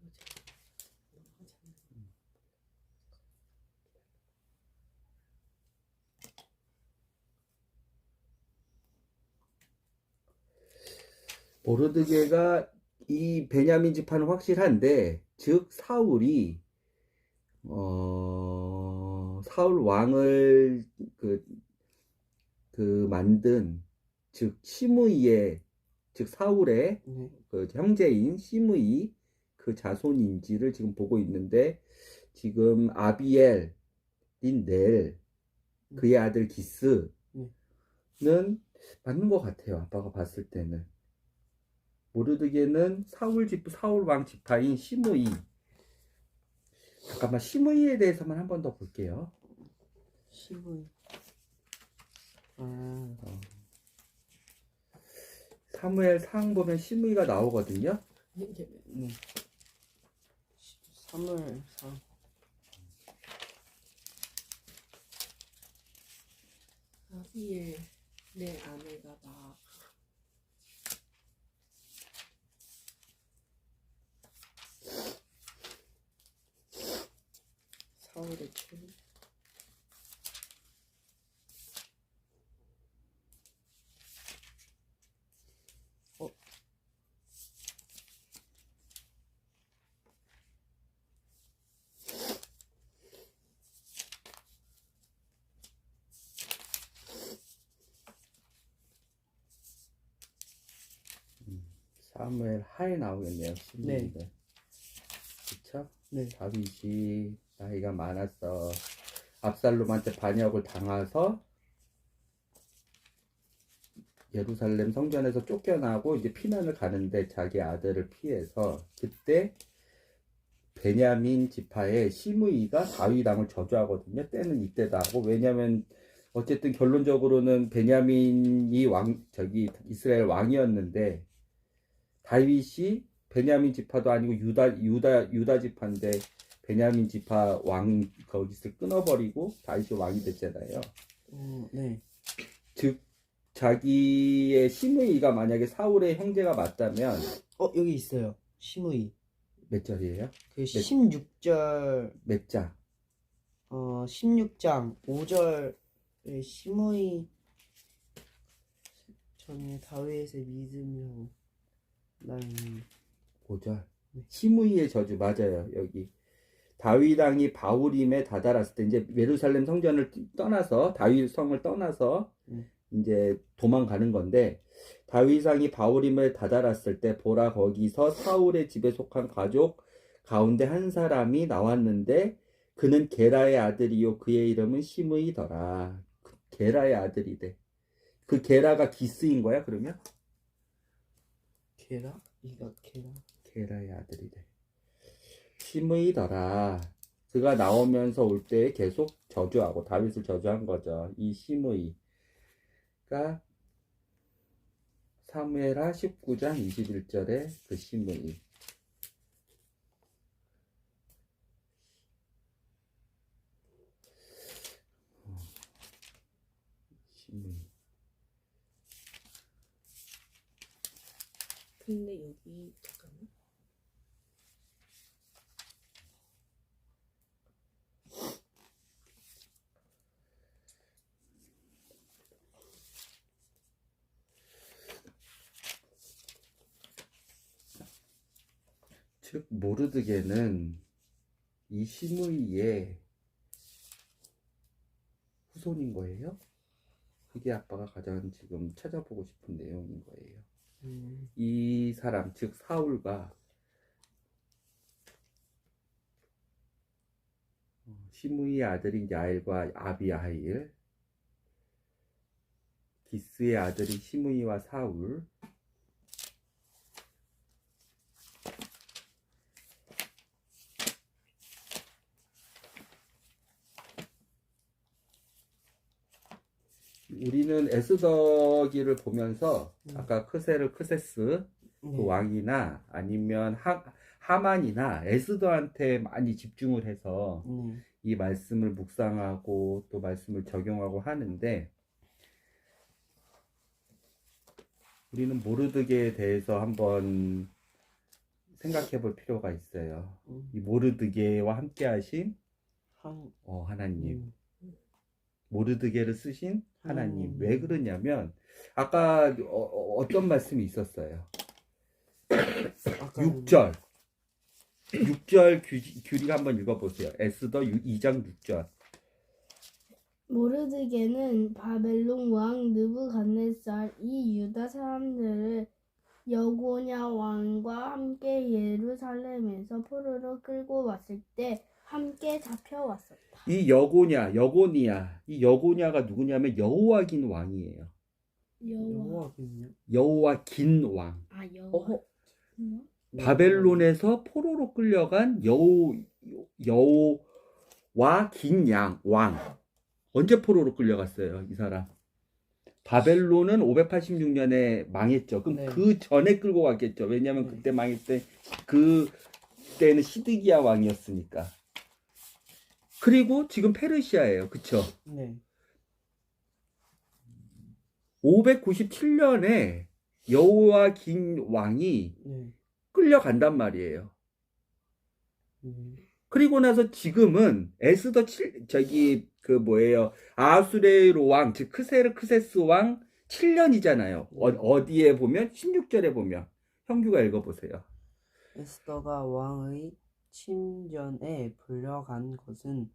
Speaker 1: 모르드게가 이 베냐민 지파는 확실한데 즉 사울이 사울 왕을 그 만든 즉 시므이의 즉 사울의
Speaker 2: 네,
Speaker 1: 그 형제인 시므이 그 자손인지를 지금 보고 있는데 지금 아비엘인 넬 그의 아들 기스는 맞는 것 같아요. 아빠가 봤을 때는. 모르드게는 사울 왕 지파인 시므이. 잠깐만 시므이에 대해서만 한 번 더 볼게요.
Speaker 2: 시브이. 아,
Speaker 1: 사무엘 상 보면 시므이가 나오거든요.
Speaker 2: 네. 사무엘상.
Speaker 3: 아비엘 내 아내가 막
Speaker 2: 사울의 최.
Speaker 1: 사무엘 하에 나오겠네요. 시므이가. 그쵸?
Speaker 2: 네.
Speaker 1: 다윗이 나이가 많았어. 압살롬한테 반역을 당해서 예루살렘 성전에서 쫓겨나고 이제 피난을 가는데 자기 아들을 피해서 그때 베냐민 지파의 시므이가 다윗 왕을 저주하거든요. 때는 이때다 하고 왜냐면 어쨌든 결론적으로는 베냐민이 이스라엘 왕이었는데 다윗이 베냐민 지파도 아니고 유다 지파인데 베냐민 지파 왕 거기서 끊어버리고 다윗이 왕이 됐잖아요.
Speaker 2: 네.
Speaker 1: 즉 자기의 시므이가 만약에 사울의 형제가 맞다면
Speaker 2: 여기 있어요. 시므이.
Speaker 1: 몇 절이에요?
Speaker 2: 그 16절,
Speaker 1: 몇 장?
Speaker 2: 16장 5절에 시므이 전에 다윗의 믿음이라고 나는
Speaker 1: 5절.
Speaker 2: 네.
Speaker 1: 시므이의 저주 맞아요. 여기 다윗 왕이 바후림에 다다랐을 때 이제 예루살렘 성전을 떠나서 다윗 성을 떠나서 이제 도망가는 건데 다윗 왕이 바후림에 다다랐을 때 보라 거기서 사울의 집에 속한 가족 가운데 한 사람이 나왔는데 그는 게라의 아들이요 그의 이름은 시므이더라. 게라의 아들이래. 그 게라가 기스인 거야 그러면?
Speaker 2: 게라? 이가 게라?
Speaker 1: 게라의 아들이래. 시므이더라. 그가 나오면서 올 때 계속 저주하고 다윗을 저주한 거죠. 이 시므이가 사무엘하 19장 21절에 그 시므이. 시므이.
Speaker 3: 근데 여기 잠깐만.
Speaker 1: 즉 모르드게는 이 시므이의 후손인 거예요. 그게 아빠가 가장 지금 찾아보고 싶은 내용인 거예요. 이 사람 즉 사울과 시므이의 아들인 야엘과 아비아일, 기스의 아들이 시므이와 사울, 우리는 에스더기를 보면서 아까 크세스 그 왕이나 아니면 하만이나 에스더한테 많이 집중을 해서 이 말씀을 묵상하고 또 말씀을 적용하고 하는데 우리는 모르드게에 대해서 한번 생각해 볼 필요가 있어요. 이 모르드게와 함께 하신 하나님. 모르드게를 쓰신 하나님. 왜 그러냐면 아까 어떤 말씀이 있었어요. 6절 규리가 한번 읽어보세요. 에스더 2장 6절.
Speaker 4: 모르드게는 바벨론 왕 느부갓네살 이 유다 사람들을 여고냐 왕과 함께 예루살렘에서 포로로 끌고 왔을 때 함께 잡혀왔었다.
Speaker 1: 이 여고니아, 이 여고냐가 누구냐면 여호와긴 왕이에요. 여호와긴 왕. 바벨론에서 포로로 끌려간 여호와긴 왕. 언제 포로로 끌려갔어요, 이 사람? 바벨론은 586년에 망했죠. 그럼 그 전에 끌고 갔겠죠. 왜냐면 그때 망했을 때 그때는 시드기야 왕이었으니까. 그리고 지금 페르시아예요. 그쵸?
Speaker 2: 네.
Speaker 1: 597년에 여호와긴 왕이 끌려간단 말이에요. 그리고 나서 지금은 에스더 아수레로 왕, 즉 크세스 왕 7년이잖아요. 어디에 보면 16절에 보면 형규가 읽어보세요.
Speaker 2: 에스더가 왕의 침전에 불려간 것은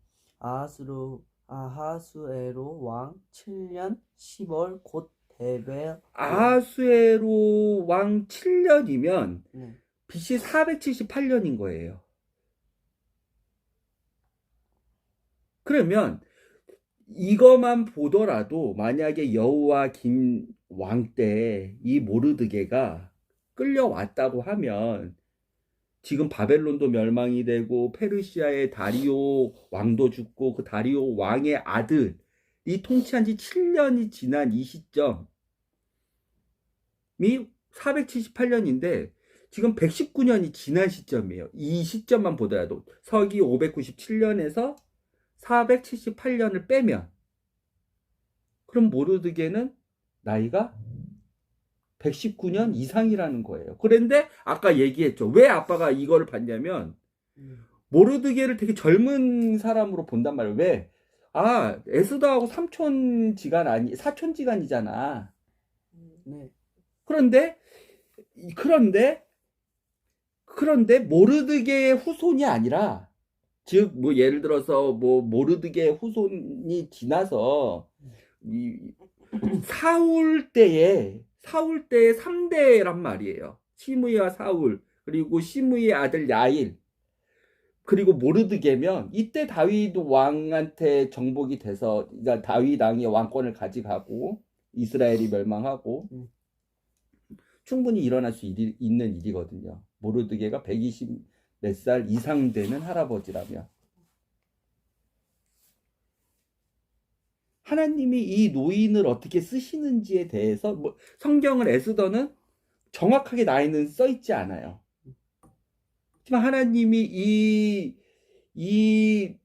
Speaker 2: 아하수에로 왕 7년 10월 곧 데벨.
Speaker 1: 아하수에로 왕 7년이면 BC 478년인 거예요. 그러면 이것만 보더라도 만약에 여호와긴 왕 때 이 모르드게가 끌려왔다고 하면 지금 바벨론도 멸망이 되고 페르시아의 다리오 왕도 죽고 그 다리오 왕의 아들이 통치한 지 7년이 지난 이 시점이 478년인데 지금 119년이 지난 시점이에요. 이 시점만 보더라도 서기 597년에서 478년을 빼면 그럼 모르드게는 나이가 119년 이상이라는 거예요. 그런데 아까 얘기했죠. 왜 아빠가 이거를 봤냐면 모르드게를 되게 젊은 사람으로 본단 말이에요. 왜? 에스더하고 사촌지간이잖아. 그런데 모르드게의 후손이 아니라 즉, 뭐, 예를 들어서, 뭐, 모르드게 후손이 지나서, 이, 사울 때의 3대란 말이에요. 시므이와 사울, 그리고 시므이의 아들 야일, 그리고 모르드게면, 이때 다윗 왕한테 정복이 돼서, 그러니까 다윗 왕이 왕권을 가져가고, 이스라엘이 멸망하고, 충분히 일어날 수 있는 일이거든요. 모르드게가 120 몇 살 이상 되는 할아버지라면. 하나님이 이 노인을 어떻게 쓰시는지에 대해서 뭐 성경을 에스더는 정확하게 나이는 써 있지 않아요. 하지만 하나님이 이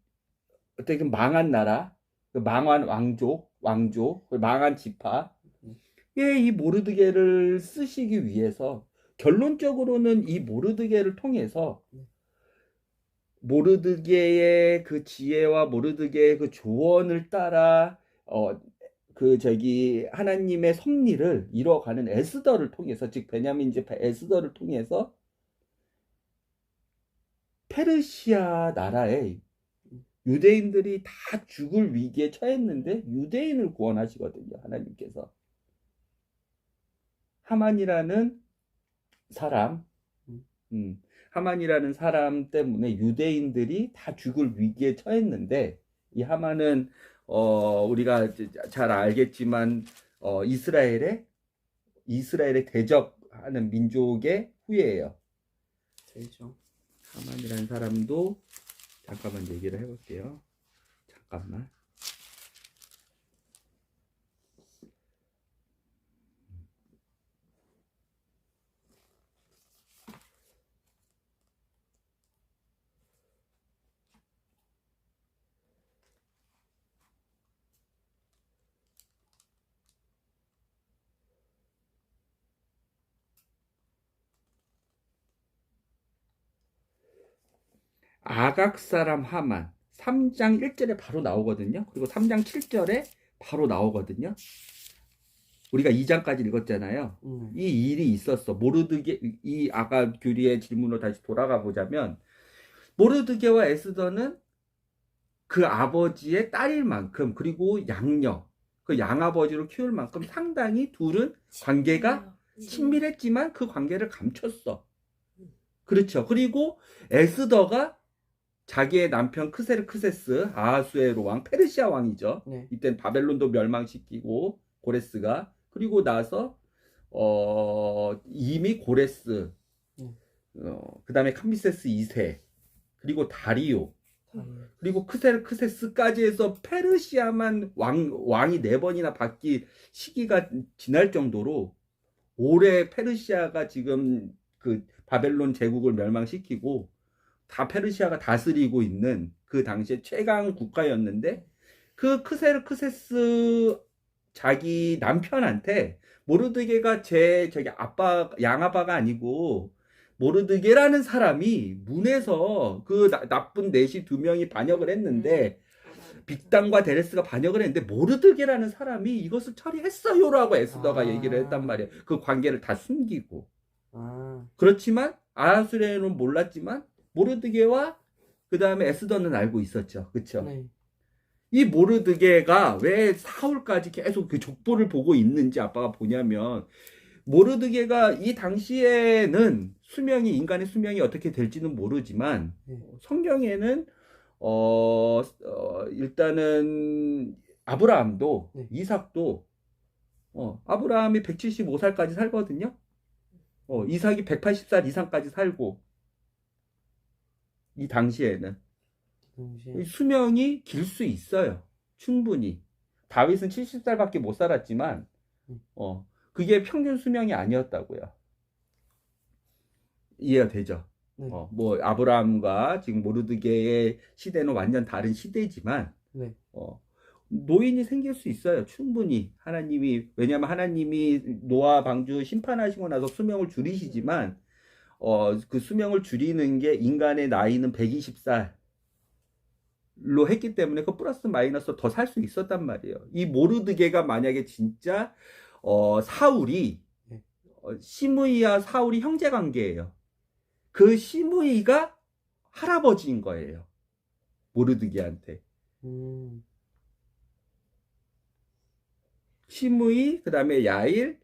Speaker 1: 어떻게 망한 나라, 망한 왕족, 망한 지파, 이 모르드게를 쓰시기 위해서 결론적으로는 이 모르드게를 통해서 모르드게의 그 지혜와 모르드게의 그 조언을 따라 하나님의 섭리를 이뤄가는 에스더를 통해서, 즉 베냐민 지파 에스더를 통해서 페르시아 나라의 유대인들이 다 죽을 위기에 처했는데 유대인을 구원하시거든요. 하나님께서 하만이라는 사람 때문에 유대인들이 다 죽을 위기에 처했는데, 이 하만은 우리가 잘 알겠지만 이스라엘의 대적하는 민족의 후예예요.
Speaker 2: 되죠.
Speaker 1: 하만이라는 사람도 잠깐만 얘기를 해볼게요. 잠깐만. 아각 사람 하만 3장 1절에 바로 나오거든요. 그리고 3장 7절에 바로 나오거든요. 우리가 2장까지 읽었잖아요. 이 일이 있었어. 모르드게, 이 아가 규리의 질문으로 다시 돌아가 보자면, 모르드게와 에스더는 그 아버지의 딸일 만큼, 그리고 양녀, 그 양아버지로 키울 만큼 상당히 둘은 관계가 친밀했지만 그 관계를 감췄어. 그렇죠. 그리고 에스더가 자기의 남편 크세르크세스, 아하수에로 왕, 페르시아 왕이죠.
Speaker 2: 네.
Speaker 1: 이땐 바벨론도 멸망시키고 고레스가, 그리고 나서 이미 고레스, 그 다음에 캄비세스 2세, 그리고 다리오, 그리고 크세르크세스까지 해서 페르시아만 왕이 4번이나 바뀔 시기가 지날 정도로 오래 페르시아가 지금 그 바벨론 제국을 멸망시키고 다 페르시아가 다스리고 있는 그 당시에 최강 국가였는데, 그 크세르크세스 자기 남편한테 모르드게가 양아바가 아니고 모르드게라는 사람이 문에서 그 나쁜 내시 2명이 반역을 했는데, 빅단과 데레스가 반역을 했는데 모르드게라는 사람이 이것을 처리했어요라고 에스더가 얘기를 했단 말이에요. 그 관계를 다 숨기고. 그렇지만 아하수에로는 몰랐지만 모르드게와 그 다음에 에스더는 알고 있었죠. 그렇죠?
Speaker 2: 네.
Speaker 1: 이 모르드게가 왜 사울까지 계속 그 족보를 보고 있는지 아빠가 보냐면, 모르드게가 이 당시에는 인간의 수명이 어떻게 될지는 모르지만, 성경에는 일단은 아브라함도, 이삭도, 아브라함이 175살까지 살거든요. 이삭이 180살 이상까지 살고, 이 당시에는 수명이 길 수 있어요. 충분히. 다윗은 70살밖에 못 살았지만 그게 평균 수명이 아니었다고요. 이해가 되죠?
Speaker 2: 네.
Speaker 1: 뭐 아브라함과 지금 모르드게의 시대는 완전 다른 시대지만
Speaker 2: 네.
Speaker 1: 노인이 생길 수 있어요. 충분히. 왜냐하면 하나님이 노아 방주 심판하시고 나서 수명을 줄이시지만 그 수명을 줄이는 게 인간의 나이는 120살로 했기 때문에 그 플러스 마이너스 더 살 수 있었단 말이에요. 이 모르드게가 만약에 진짜 사울이 시므이와 사울이 형제 관계예요. 그 시므이가 할아버지인 거예요. 모르드게한테.
Speaker 2: 음.
Speaker 1: 시므이, 그 다음에 야일,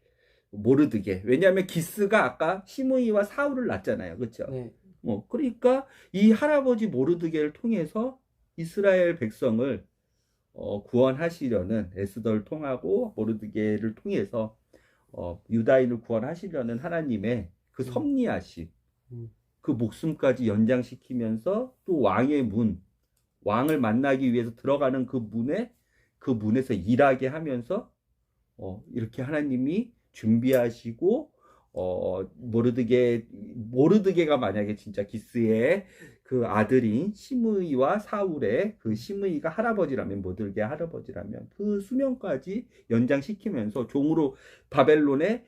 Speaker 1: 모르드게. 왜냐하면 기스가 아까 시므이와 사울을 낳잖아요. 그렇죠?
Speaker 2: 네.
Speaker 1: 그러니까 이 할아버지 모르드게를 통해서 이스라엘 백성을 구원하시려는, 에스더를 통하고 모르드게를 통해서 유다인을 구원하시려는 하나님의 그 섭리하심,
Speaker 2: 음.
Speaker 1: 그 목숨까지 연장시키면서 또 왕을 만나기 위해서 들어가는 그 문에서 일하게 하면서 이렇게 하나님이 준비하시고 모르드게가 만약에 진짜 기스의 그 아들인 시므이와 사울의 그 시므이가 할아버지라면, 모르드게 할아버지라면 그 수명까지 연장시키면서 종으로 바벨론에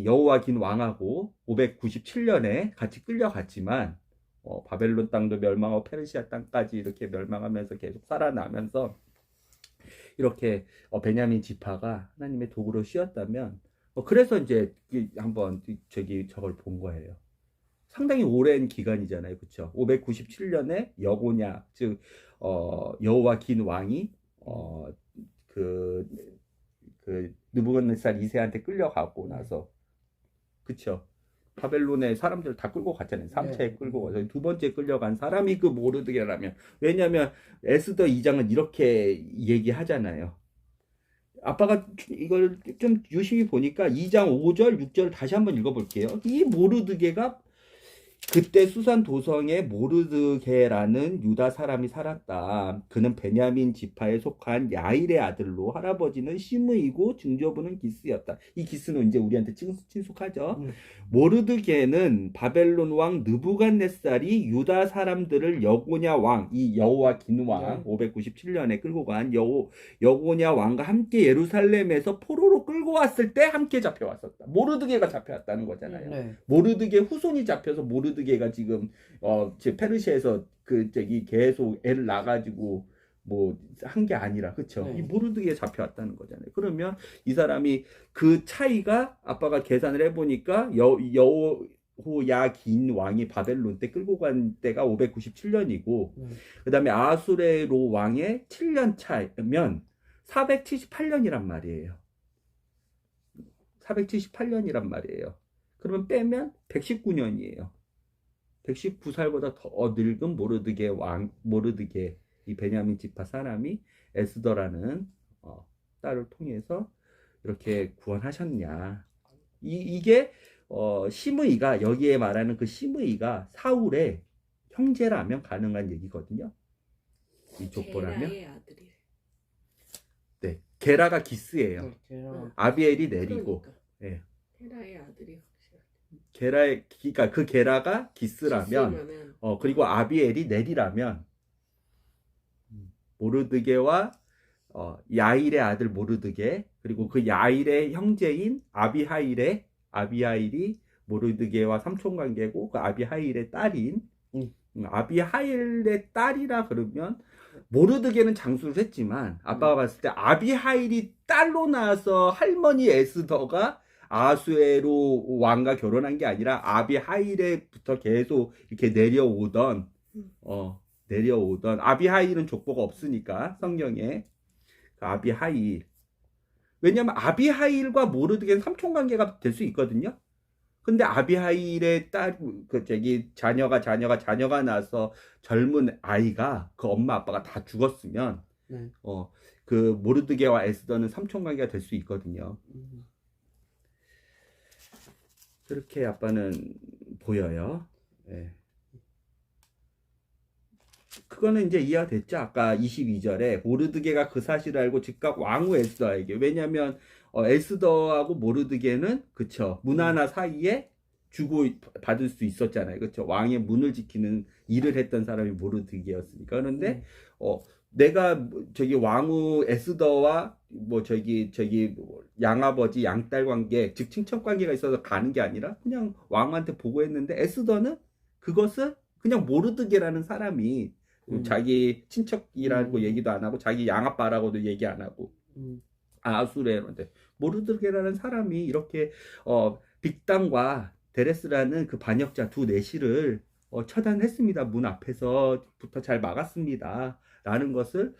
Speaker 1: 여호와긴 왕하고 597년에 같이 끌려갔지만 바벨론 땅도 멸망하고 페르시아 땅까지 이렇게 멸망하면서 계속 살아나면서 이렇게 베냐민 지파가 하나님의 도구로 쓰였다면, 그래서 이제 한번 저걸 본 거예요. 상당히 오랜 기간이잖아요, 그렇죠? 597년에 여고냐, 즉 여호와긴 왕이 그 느부갓네살 2세한테 끌려가고 나서, 그렇죠? 바벨론의 사람들 다 끌고 갔잖아요. 3차에 끌고 가서 두 번째 끌려간 사람이 그 모르드게라면, 왜냐하면 에스더 2장은 이렇게 얘기하잖아요. 아빠가 이걸 좀 유심히 보니까 2장 5절 6절 다시 한번 읽어볼게요. 이 모르드게가 그때 수산 도성에 모르드게라는 유다 사람이 살았다. 그는 베냐민 지파에 속한 야일의 아들로 할아버지는 시므이고 증조부는 기스였다. 이 기스는 이제 우리한테 친숙하죠. 모르드게는 바벨론 왕 느부갓네살이 유다 사람들을 여고냐 왕, 이 여호와긴 왕, 597년에 끌고 간 여고냐 왕과 함께 예루살렘에서 포로로 끌고 왔을 때 함께 잡혀왔었다. 모르드게가 잡혀왔다는 거잖아요.
Speaker 2: 네.
Speaker 1: 모르드게 후손이 잡혀서 모르드게가 지금 페르시아에서 계속 애를 낳아가지고 뭐 한 게 아니라, 그쵸?
Speaker 2: 네.
Speaker 1: 이 모르드게 잡혀왔다는 거잖아요. 그러면 이 사람이 그 차이가 아빠가 계산을 해보니까 여호야긴 왕이 바벨론 때 끌고 간 때가 597년이고 그 다음에 아수레로 왕의 7년 차면 478년이란 말이에요. 478년이란 말이에요. 그러면 빼면 119년이에요. 119살보다 더 늙은 모르드게 이 베냐민 지파 사람이 에스더라는 딸을 통해서 이렇게 구원하셨냐. 이게 시므이가, 여기에 말하는 그 시므이가 사울의 형제라면 가능한 얘기거든요. 이 족보라면.
Speaker 3: 게라의 아들이.
Speaker 1: 네, 게라가 기스예요. 아비엘이 내리고.
Speaker 3: 그러니까.
Speaker 1: 네.
Speaker 3: 게라의 아들이
Speaker 1: 그러니까 그 게라가 기스라면, 그리고 아비엘이 내리라면, 모르드게와 야일의 아들 모르드게, 그리고 그 야일의 형제인 아비하일이 모르드게와 삼촌 관계고, 그 아비하일의 딸인 아비하일의 딸이라 그러면, 모르드게는 장수를 했지만 아빠가 봤을 때 아비하일이 딸로 나와서 할머니 에스더가 아수에로 왕과 결혼한 게 아니라 아비하일에부터 계속 이렇게 내려오던 아비하일은 족보가 없으니까 성경에 그 아비하일, 왜냐면 아비하일과 모르드게는 삼촌 관계가 될 수 있거든요. 근데 아비하일의 자녀가 나서 젊은 아이가 그 엄마 아빠가 다 죽었으면 그 모르드게와 에스더는 삼촌 관계가 될 수 있거든요. 그렇게 아빠는 보여요. 네. 그거는 이제 이해가 됐죠. 아까 22절에 모르드게가 그 사실을 알고 즉각 왕후 에스더에게, 왜냐면 에스더하고 모르드게는, 그쵸, 문 하나 사이에 주고 받을 수 있었잖아요. 그쵸, 왕의 문을 지키는 일을 했던 사람이 모르드게였으니까. 그런데 내가 왕후 에스더와 양아버지 양딸 관계, 즉 친척 관계가 있어서 가는 게 아니라 그냥 왕한테 보고했는데, 에스더는 그것을 그냥 모르드게라는 사람이 자기 친척이라고 얘기도 안 하고 자기 양아빠라고도 얘기 안 하고 아수레인데, 모르드게라는 사람이 이렇게 빅단과 데레스라는 그 반역자 두 내시를 처단했습니다. 문 앞에서부터 잘 막았습니다. 라는 것을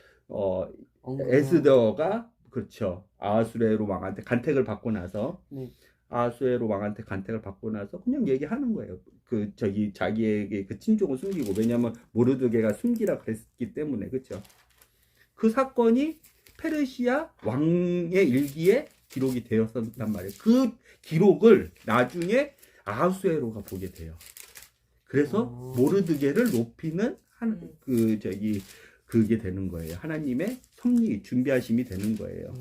Speaker 1: 에스더가 그렇죠. 아하수에로 왕한테 간택을 받고 나서
Speaker 2: 네.
Speaker 1: 아하수에로 왕한테 간택을 받고 나서 그냥 얘기하는 거예요. 자기에게 그 친족을 숨기고, 왜냐하면 모르드게가 숨기라 그랬기 때문에. 그렇죠. 그 사건이 페르시아 왕의 일기에 기록이 되었단 말이에요. 그 기록을 나중에 아하수에로가 보게 돼요. 그래서 모르드게를 높이는 그게 되는 거예요. 하나님의 섭리, 준비하심이 되는 거예요.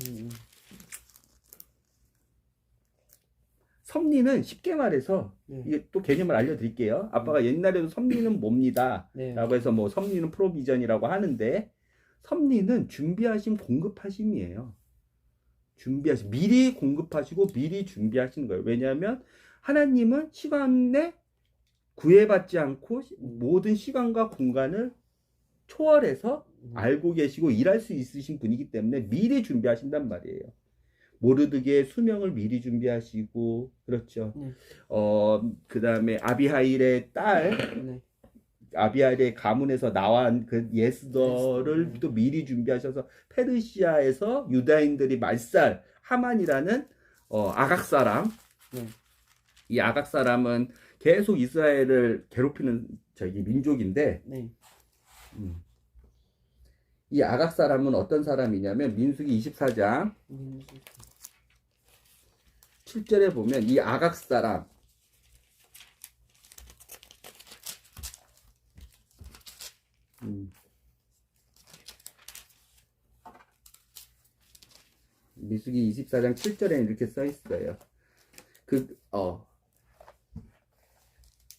Speaker 1: 섭리는 쉽게 말해서,
Speaker 2: 네.
Speaker 1: 이게 또 개념을 알려드릴게요. 아빠가 옛날에도 섭리는 뭡니다.
Speaker 2: 네.
Speaker 1: 라고 해서 뭐 섭리는 프로비전이라고 하는데, 섭리는 준비하심, 공급하심이에요. 준비하심, 미리 공급하시고 미리 준비하시는 거예요. 왜냐하면 하나님은 시간에 구애받지 않고 모든 시간과 공간을 초월해서 알고 계시고 일할 수 있으신 분이기 때문에 미리 준비하신단 말이에요. 모르드게의 수명을 미리 준비하시고, 그렇죠.
Speaker 2: 네.
Speaker 1: 그 다음에 아비하일의 딸,
Speaker 2: 네.
Speaker 1: 아비하일의 가문에서 나온 그 예스더를 또 미리 준비하셔서 페르시아에서 유다인들이 말살 하만이라는 아각 사람,
Speaker 2: 네.
Speaker 1: 이 아각 사람은 계속 이스라엘을 괴롭히는 민족인데,
Speaker 2: 네.
Speaker 1: 이 아각 사람은 어떤 사람이냐면 민수기 24장 7절에 보면 이 아각 사람, 민수기 24장 7절에 이렇게 써 있어요.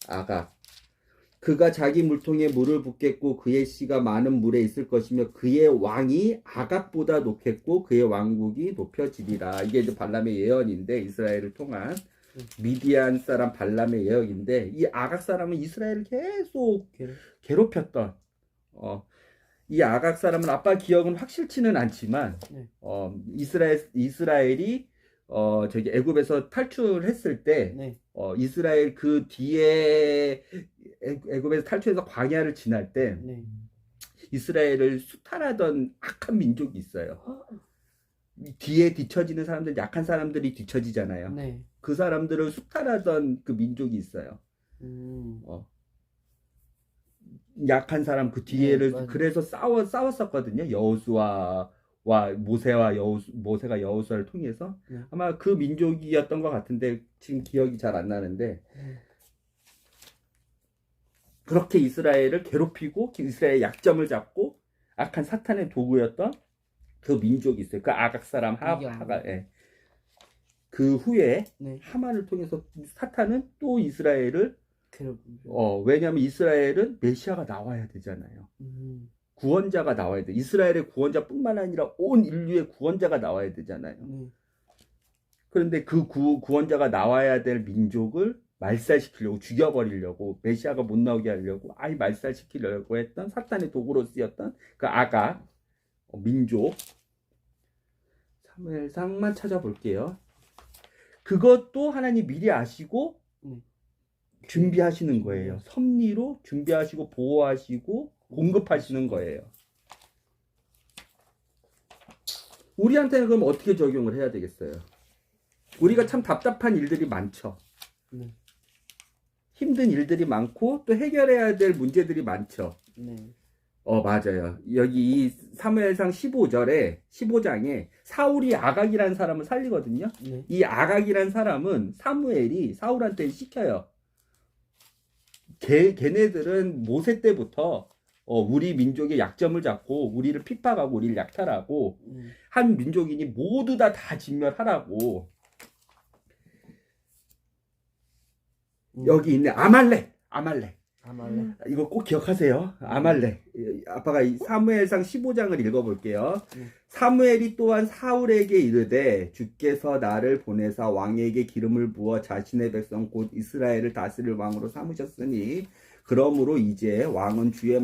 Speaker 1: 아각, 그가 자기 물통에 물을 붓겠고 그의 씨가 많은 물에 있을 것이며 그의 왕이 아각보다 높겠고 그의 왕국이 높여지리라. 이게 이제 발람의 예언인데, 이스라엘을 통한 미디안 사람 발람의 예언인데, 이 아각 사람은 이스라엘을 계속 괴롭혔던, 이 아각 사람은 아빠 기억은 확실치는 않지만,
Speaker 2: 네.
Speaker 1: 이스라엘이 애굽에서 탈출했을 때,
Speaker 2: 네.
Speaker 1: 이스라엘 그 뒤에 애굽에서 탈출해서 광야를 지날 때
Speaker 2: 네.
Speaker 1: 이스라엘을 수탈하던 악한 민족이 있어요. 뒤에 뒤처지는 사람들, 약한 사람들이 뒤처지잖아요.
Speaker 2: 네.
Speaker 1: 그 사람들을 수탈하던 그 민족이 있어요. 약한 사람 그 뒤에를,
Speaker 2: 네,
Speaker 1: 그래서 싸웠었거든요. 여호수아와 모세가 여호수아를 통해서.
Speaker 2: 네.
Speaker 1: 아마 그 민족이었던 것 같은데 지금 기억이 잘 안 나는데, 그렇게 이스라엘을 괴롭히고 이스라엘의 약점을 잡고 악한 사탄의 도구였던 그 민족이 있어요. 그 아각 사람 하가. 예. 그 후에
Speaker 2: 네.
Speaker 1: 하만을 통해서 사탄은 또 이스라엘을
Speaker 2: 괴롭히죠.
Speaker 1: 왜냐하면 이스라엘은 메시아가 나와야 되잖아요. 구원자가 나와야 돼. 이스라엘의 구원자뿐만 아니라 온 인류의 구원자가 나와야 되잖아요. 그런데 그 구원자가 나와야 될 민족을 말살시키려고, 죽여버리려고, 메시아가 못 나오게 하려고 아예 말살시키려고 했던 사탄의 도구로 쓰였던 그 아각 민족. 사무엘상만 찾아볼게요. 그것도 하나님 미리 아시고 준비하시는 거예요. 섭리로 준비하시고 보호하시고 공급하시는 거예요. 우리한테는 그럼 어떻게 적용을 해야 되겠어요? 우리가 참 답답한 일들이 많죠. 힘든 일들이 많고 또 해결해야 될 문제들이 많죠. 맞아요. 여기 이 사무엘상 15장에 사울이 아각이라는 사람을 살리거든요. 이 아각이라는 사람은 사무엘이 사울한테 시켜요. 걔네들은 모세 때부터 우리 민족의 약점을 잡고 우리를 핍박하고 우리를 약탈하고 한 민족이니 모두 다 진멸하라고. 여기 있네. 아말렉. 이거 꼭 기억하세요. 아말렉. 아빠가 사무엘상 15장을 읽어볼게요. 사무엘이 또한 사울에게 이르되 주께서 나를 보내사 왕에게 기름을 부어 자신의 백성 곧 이스라엘을 다스릴 왕으로 삼으셨으니 그러므로 이제 왕은 주의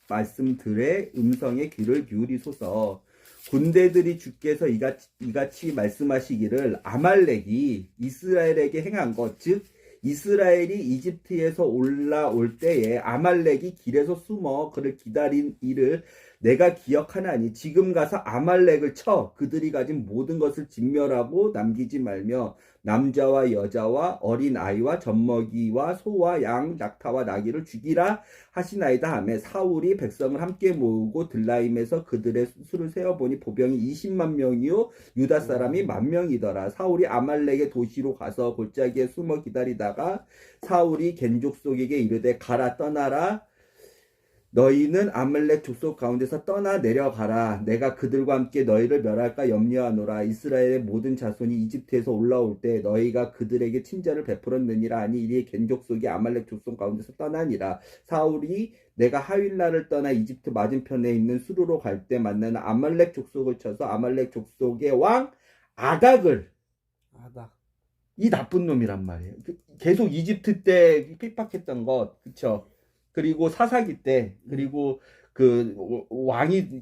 Speaker 1: 말씀들의 음성에 귀를 기울이소서. 군대들이 주께서 이같이 말씀하시기를 아말렉이 이스라엘에게 행한 것, 즉 이스라엘이 이집트에서 올라올 때에 아말렉이 길에서 숨어 그를 기다린 일을 내가 기억하나니 지금 가서 아말렉을 쳐 그들이 가진 모든 것을 진멸하고 남기지 말며 남자와 여자와 어린 아이와 젖먹이와 소와 양 낙타와 나귀를 죽이라 하시나이다 하며 사울이 백성을 함께 모으고 들라임에서 그들의 수를 세어보니 보병이 20만 명이요 유다 사람이 10,000명이더라. 사울이 아말렉의 도시로 가서 골짜기에 숨어 기다리다가 사울이 겐 족속에게 이르되 가라 떠나라 너희는 아말렉 족속 가운데서 떠나 내려가라. 내가 그들과 함께 너희를 멸할까 염려하노라. 이스라엘의 모든 자손이 이집트에서 올라올 때 너희가 그들에게 친절을 베풀었느니라. 아니 이에 겐 족속이 아말렉 족속 가운데서 떠나니라. 사울이 내가 하윌라를 떠나 이집트 맞은편에 있는 수르로 갈 때 만나는 아말렉 족속을 쳐서 아말렉 족속의 왕 아각을
Speaker 2: 아다.
Speaker 1: 이 나쁜 놈이란 말이에요. 계속 이집트 때 핍박했던 것, 그쵸? 그리고 사사기 때, 그리고 그 왕이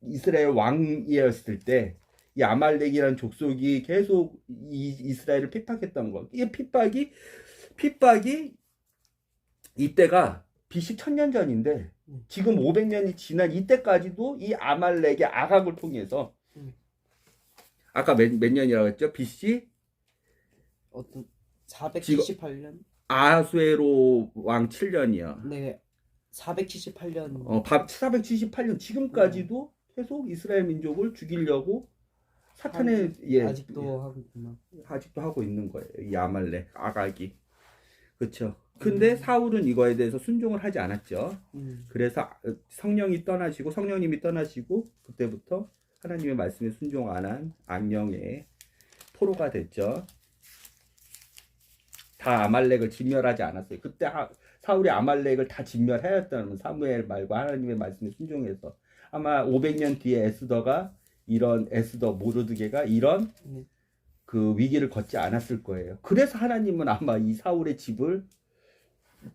Speaker 1: 이스라엘 왕이었을 때, 이 아말렉이라는 족속이 계속 이스라엘을 핍박했던 것. 이게 핍박이 이때가 BC 1000년 전인데, 지금 500년이 지난 이때까지도 이 아말렉의 아각을 통해서, 아까 몇 년이라고 했죠? BC?
Speaker 2: 어떤 478년?
Speaker 1: 아수에로 왕 7년이야.
Speaker 2: 네. 478년.
Speaker 1: 478년 지금까지도 계속 이스라엘 민족을 죽이려고 사탄의
Speaker 2: 아직도 하구나.
Speaker 1: 아직도 하고 있는 거예요. 이 아말렉 아각이. 그렇죠. 근데 사울은 이거에 대해서 순종을 하지 않았죠. 그래서 성령님이 떠나시고 그때부터 하나님의 말씀에 순종 안 한 악령의 포로가 됐죠. 다 아말렉을 진멸하지 않았어요. 그때 사울이 아말렉을 다 진멸하였다는 사무엘 말과 하나님의 말씀에 순종해서 아마 500년 뒤에 에스더 모르드게가 이런 그 위기를 걷지 않았을 거예요. 그래서 하나님은 아마 이 사울의 집을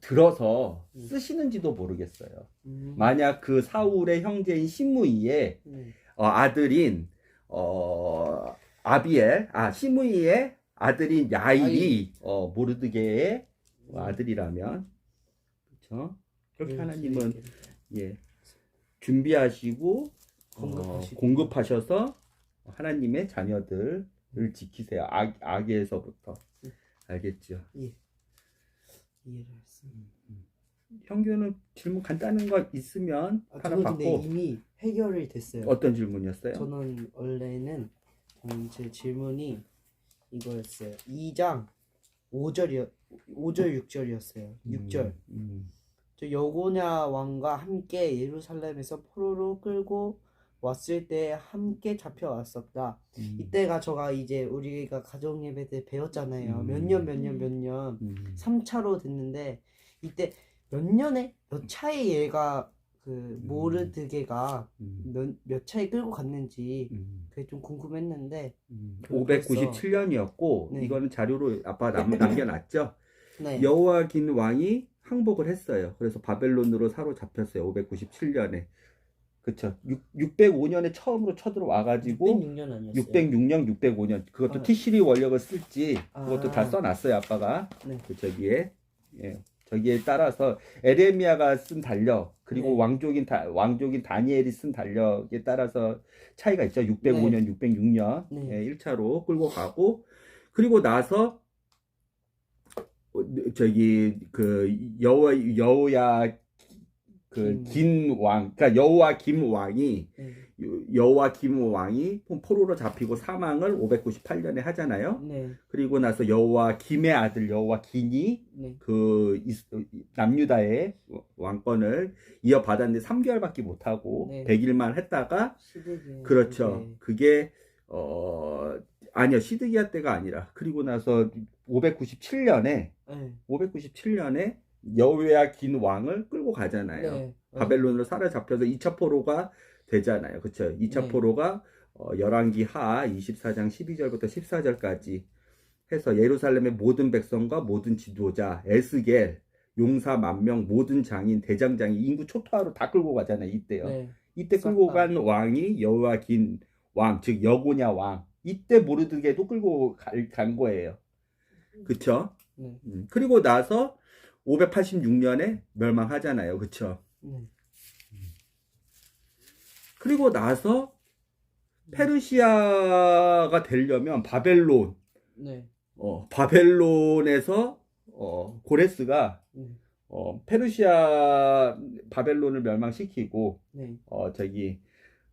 Speaker 1: 들어서 쓰시는지도 모르겠어요. 만약 그 사울의 형제인 시므이의 아들인 시므이의 아들인 야일이 모르드게의 아들이라면 그렇죠? 그렇게 하나님은 준비하시고 공급하셔서 하나님의 자녀들을 지키세요. 악에서부터. 알겠죠?
Speaker 2: 예. 이해를 했습니다.
Speaker 1: 형규는 질문 간단한 거 있으면 하나
Speaker 2: 저는 근데
Speaker 1: 받고.
Speaker 2: 이미 해결이 됐어요.
Speaker 1: 어떤 질문이었어요?
Speaker 2: 저는 원래는 제 질문이 이거였어요. 2장 5절 6절이었어요. 6절. 저 여고냐 왕과 함께 예루살렘에서 포로로 끌고 왔을 때 함께 잡혀왔었다. 이때가 저가 이제 우리가 가정 예배 때 배웠잖아요. 몇 년 3차로 됐는데 이때 몇 차에 얘가 그 모르드게가 몇 차에 끌고 갔는지 그게 좀 궁금했는데
Speaker 1: 597년이었고
Speaker 2: 네.
Speaker 1: 이거는 자료로 아빠 남겨놨죠.
Speaker 2: 네.
Speaker 1: 여호와긴 왕이 항복을 했어요. 그래서 바벨론으로 사로잡혔어요. 597년에. 그쵸. 605년에 처음으로 쳐들어와가지고
Speaker 2: 606년 아니었어요?
Speaker 1: 606년, 605년. 그것도 티시리 원력을 쓸지 그것도 다 써놨어요. 아빠가.
Speaker 2: 네.
Speaker 1: 그 저기에 따라서 에레미야가 쓴 달력 그리고
Speaker 2: 네.
Speaker 1: 왕족인 다니엘이 쓴 달력에 따라서 차이가 있죠. 605년, 606년
Speaker 2: 네.
Speaker 1: 1차로 끌고 가고 그리고 나서 여호야 여호와김 왕이 포로로 잡히고 사망을 598년에 하잖아요.
Speaker 2: 네.
Speaker 1: 그리고 나서 여호와김의 아들 여호와긴이
Speaker 2: 네.
Speaker 1: 그 남유다의 왕권을 이어받았는데 3개월밖에 못하고
Speaker 2: 네.
Speaker 1: 100일만 했다가
Speaker 2: 시드기야.
Speaker 1: 그렇죠.
Speaker 2: 네.
Speaker 1: 그게 아니요. 시드기야 때가 아니라 그리고 나서 597년에 여호야긴 왕을 끌고 가잖아요.
Speaker 2: 네.
Speaker 1: 바벨론으로 사로잡혀서 2차 포로가 되잖아요. 그렇죠? 2차
Speaker 2: 네.
Speaker 1: 포로가 열왕기 하 24장 12절부터 14절까지 해서 예루살렘의 모든 백성과 모든 지도자, 에스겔, 용사 10,000명, 모든 장인, 대장장이 인구 초토화로 다 끌고 가잖아요. 이때요.
Speaker 2: 네.
Speaker 1: 이때 끌고 간 왕이 여호야긴 왕, 즉 여고냐 왕. 이때 모르드게도 끌고 간 거예요. 그쵸?
Speaker 2: 네.
Speaker 1: 그리고 나서 586년에 멸망하잖아요. 그쵸?
Speaker 2: 네.
Speaker 1: 그리고 나서 페르시아가 되려면 바벨론,
Speaker 2: 네.
Speaker 1: 바벨론에서 고레스가
Speaker 2: 네.
Speaker 1: 페르시아 바벨론을 멸망시키고
Speaker 2: 네.
Speaker 1: 저기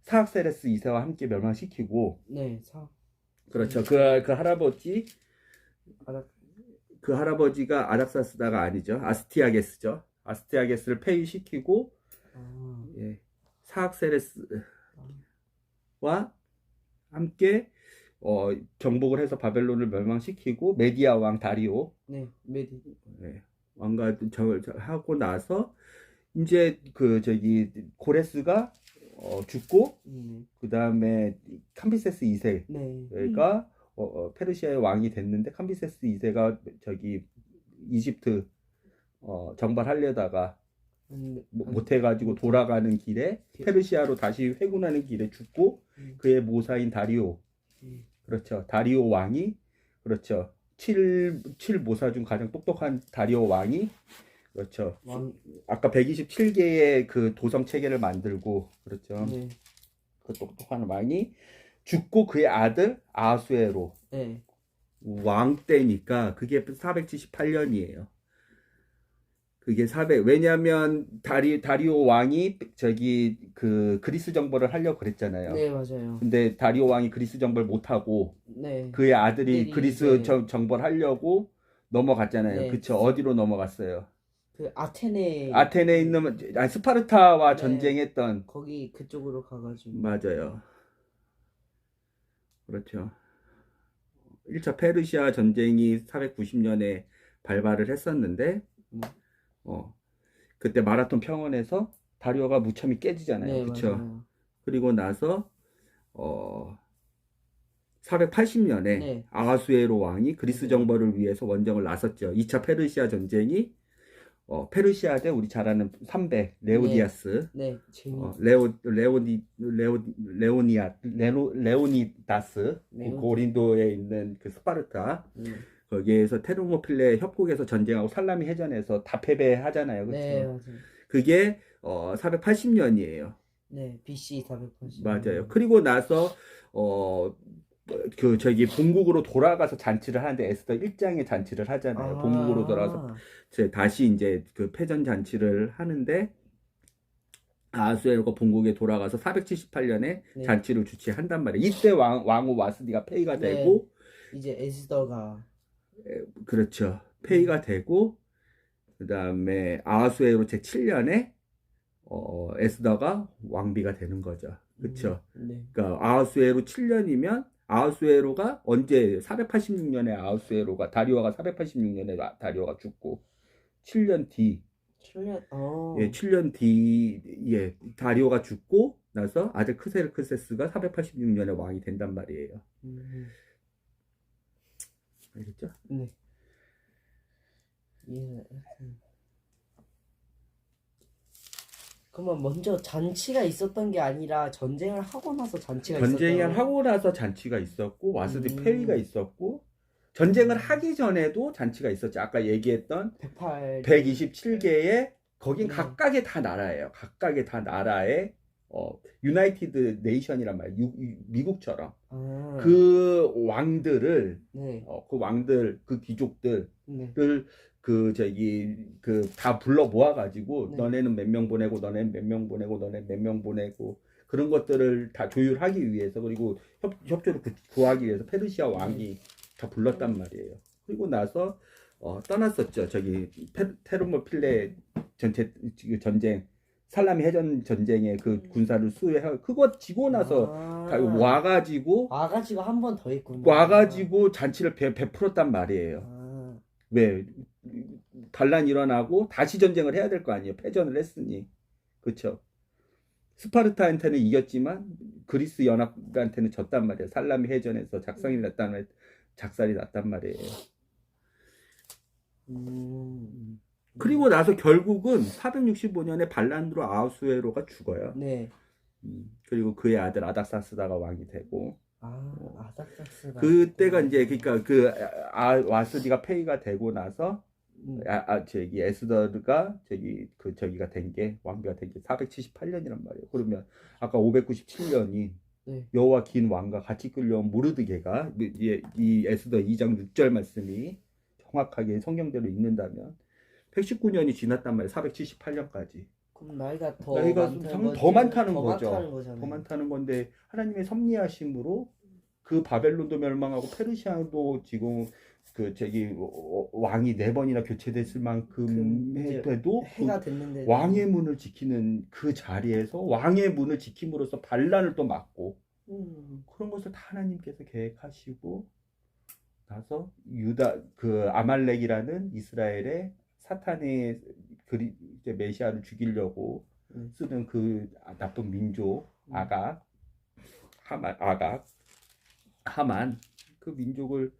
Speaker 1: 사악세레스 2세와 함께 멸망시키고
Speaker 2: 네.
Speaker 1: 그렇죠. 그 할아버지
Speaker 2: 아닥.
Speaker 1: 그 할아버지가 아닥사스다가 아니죠. 아스티아게스죠. 아스티아게스를 폐위시키고
Speaker 2: 아.
Speaker 1: 예, 사악세레스와 함께 정복을 해서 바벨론을 멸망시키고 메디아 왕 다리오
Speaker 2: 네. 메디.
Speaker 1: 예, 왕과 하고 나서 이제 그 저기 고레스가 죽고 그 다음에 캄비세스 2세가
Speaker 2: 네.
Speaker 1: 페르시아의 왕이 됐는데 캄비세스 2세가 저기 이집트 정발하려다가 못해가지고 돌아가는 길에 페르시아로 다시 회군하는 길에 죽고 그의 모사인 다리오 그렇죠. 다리오 왕이 그렇죠. 7모사 중 가장 똑똑한 다리오 왕이 그렇죠. 아까 127개의 그 도성 체계를 만들고 그렇죠.
Speaker 2: 네.
Speaker 1: 그 똑똑한 왕이 죽고 그의 아들 아수에로
Speaker 2: 네.
Speaker 1: 왕 때니까 그게 478년이에요. 그게 400 왜냐면 다리오 왕이 저기 그 그리스 정벌을 하려고 그랬잖아요.
Speaker 2: 네, 맞아요.
Speaker 1: 근데 다리오 왕이 그리스 정벌 못 하고
Speaker 2: 네.
Speaker 1: 그의 아들이 그리스
Speaker 2: 네.
Speaker 1: 정벌하려고 넘어갔잖아요.
Speaker 2: 네.
Speaker 1: 그쵸? 어디로 넘어갔어요?
Speaker 2: 그 아테네에
Speaker 1: 있는 스파르타와
Speaker 2: 네.
Speaker 1: 전쟁했던
Speaker 2: 거기 그쪽으로 가가지고.
Speaker 1: 맞아요. 그렇죠. 1차 페르시아 전쟁이 490년에 발발을 했었는데 그때 마라톤 평원에서 다리오가 무참히 깨지잖아요.
Speaker 2: 네,
Speaker 1: 그쵸?
Speaker 2: 맞아요.
Speaker 1: 그리고 나서 480년에
Speaker 2: 네.
Speaker 1: 아하수에로 왕이 그리스 정벌을 위해서 원정을 나섰죠. 2차 페르시아 전쟁이 페르시아 대 우리 잘 아는 300 레오디아스
Speaker 2: 네, 재밌.
Speaker 1: 레오니다스 고린도에 있는 그 스파르타 거기에서 테르모필레 협곡에서 전쟁하고 살라미 해전에서 다 패배하잖아요. 그렇죠?
Speaker 2: 네, 맞아요.
Speaker 1: 그게 480년이에요.
Speaker 2: 네, BC 480.
Speaker 1: 맞아요. 그리고 나서 그 저기 본국으로 돌아가서 잔치를 하는데 에스더 1장에 잔치를 하잖아요. 본국으로 돌아가서 다시 이제 그 패전 잔치를 하는데 아하수에로가 본국에 돌아가서 478년에
Speaker 2: 네.
Speaker 1: 잔치를 주최한단 말이에요. 이때 왕후 와스디가 폐위가
Speaker 2: 네.
Speaker 1: 되고
Speaker 2: 이제 에스더가
Speaker 1: 그렇죠. 폐위가 되고 그 다음에 아하수에로 제7년에 에스더가 왕비가 되는 거죠. 그렇죠.
Speaker 2: 네.
Speaker 1: 그러니까 아하수에로 7년이면 아하수에로가 언제 486년에 아하수에로가 다리오가 486년에 다리오가 죽고 7년 뒤
Speaker 2: 7년.
Speaker 1: 예, 7년 뒤에 다리오가 죽고 나서 아들 크세르크세스가 486년에 왕이 된단 말이에요. 알겠죠?
Speaker 2: 네. 예. 그러면 먼저 잔치가 있었던 게 아니라 전쟁을 하고 나서 잔치가
Speaker 1: 전쟁을
Speaker 2: 있었던
Speaker 1: 하고 나서 잔치가 있었고 와스디 폐위가 있었고 전쟁을 하기 전에도 잔치가 있었죠. 아까 얘기했던 127개의 거긴 각각의 다 나라예요. 각각의 다 나라의 유나이티드 네이션이란 말이에요. 미국처럼 그 왕들을
Speaker 2: 네.
Speaker 1: 그 왕들 그 귀족들을
Speaker 2: 네.
Speaker 1: 그 저기 그 다 불러 모아가지고
Speaker 2: 네.
Speaker 1: 너네는 몇 명 보내고 너네는 몇 명 보내고 너네는 몇 명 보내고 그런 것들을 다 조율하기 위해서 그리고 협조를 구하기 위해서 페르시아 왕이 다 불렀단 말이에요. 그리고 나서 떠났었죠. 저기 테르모필레 전쟁 살라미 해전 전쟁의 그 군사를 수행하고 그거 지고 나서 와가지고
Speaker 2: 한 번 더 했구나.
Speaker 1: 와가지고 잔치를 베풀었단 말이에요. 왜 반란 일어나고 다시 전쟁을 해야 될 거 아니에요. 패전을 했으니. 그쵸? 스파르타한테는 이겼지만 그리스 연합한테는 졌단 말이에요. 살라미 해전에서 작살이 났단 말이에요. 그리고 나서 결국은 465년에 반란으로 아하수에로가 죽어요.
Speaker 2: 네.
Speaker 1: 그리고 그의 아들 아닥사스다가 왕이 되고
Speaker 2: 아닥삭스가
Speaker 1: 그때가 이제 그러니까 와스디가 폐위가 되고 나서 저기 에스더가 저기가 된 게 왕비가 된 게 478년이란 말이에요. 그러면 아까 597년이
Speaker 2: 네.
Speaker 1: 여호와 긴 왕과 같이 끌려온 모르드게가 이 에스더 2장 6절 말씀이 정확하게 성경대로 읽는다면 119년이 지났단 말이에요. 478년까지.
Speaker 2: 그럼 나이가 더
Speaker 1: 나이가
Speaker 2: 많다는
Speaker 1: 더 많다는
Speaker 2: 더
Speaker 1: 거죠.
Speaker 2: 많다는 거잖아요.
Speaker 1: 더 많다는 건데 하나님의 섭리하심으로 그 바벨론도 멸망하고 페르시아도 지금 왕이 4번이나 교체됐을 만큼
Speaker 2: 이제
Speaker 1: 해도
Speaker 2: 해가 됐는데
Speaker 1: 왕의 문을 지키는 그 자리에서 왕의 문을 지킴으로써 반란을 또 막고 그런 것을 다 하나님께서 계획하시고 나서 아말렉이라는 이스라엘의 사탄의 이제 메시아를 죽이려고 쓰는 그 나쁜 민족 하만 그 민족을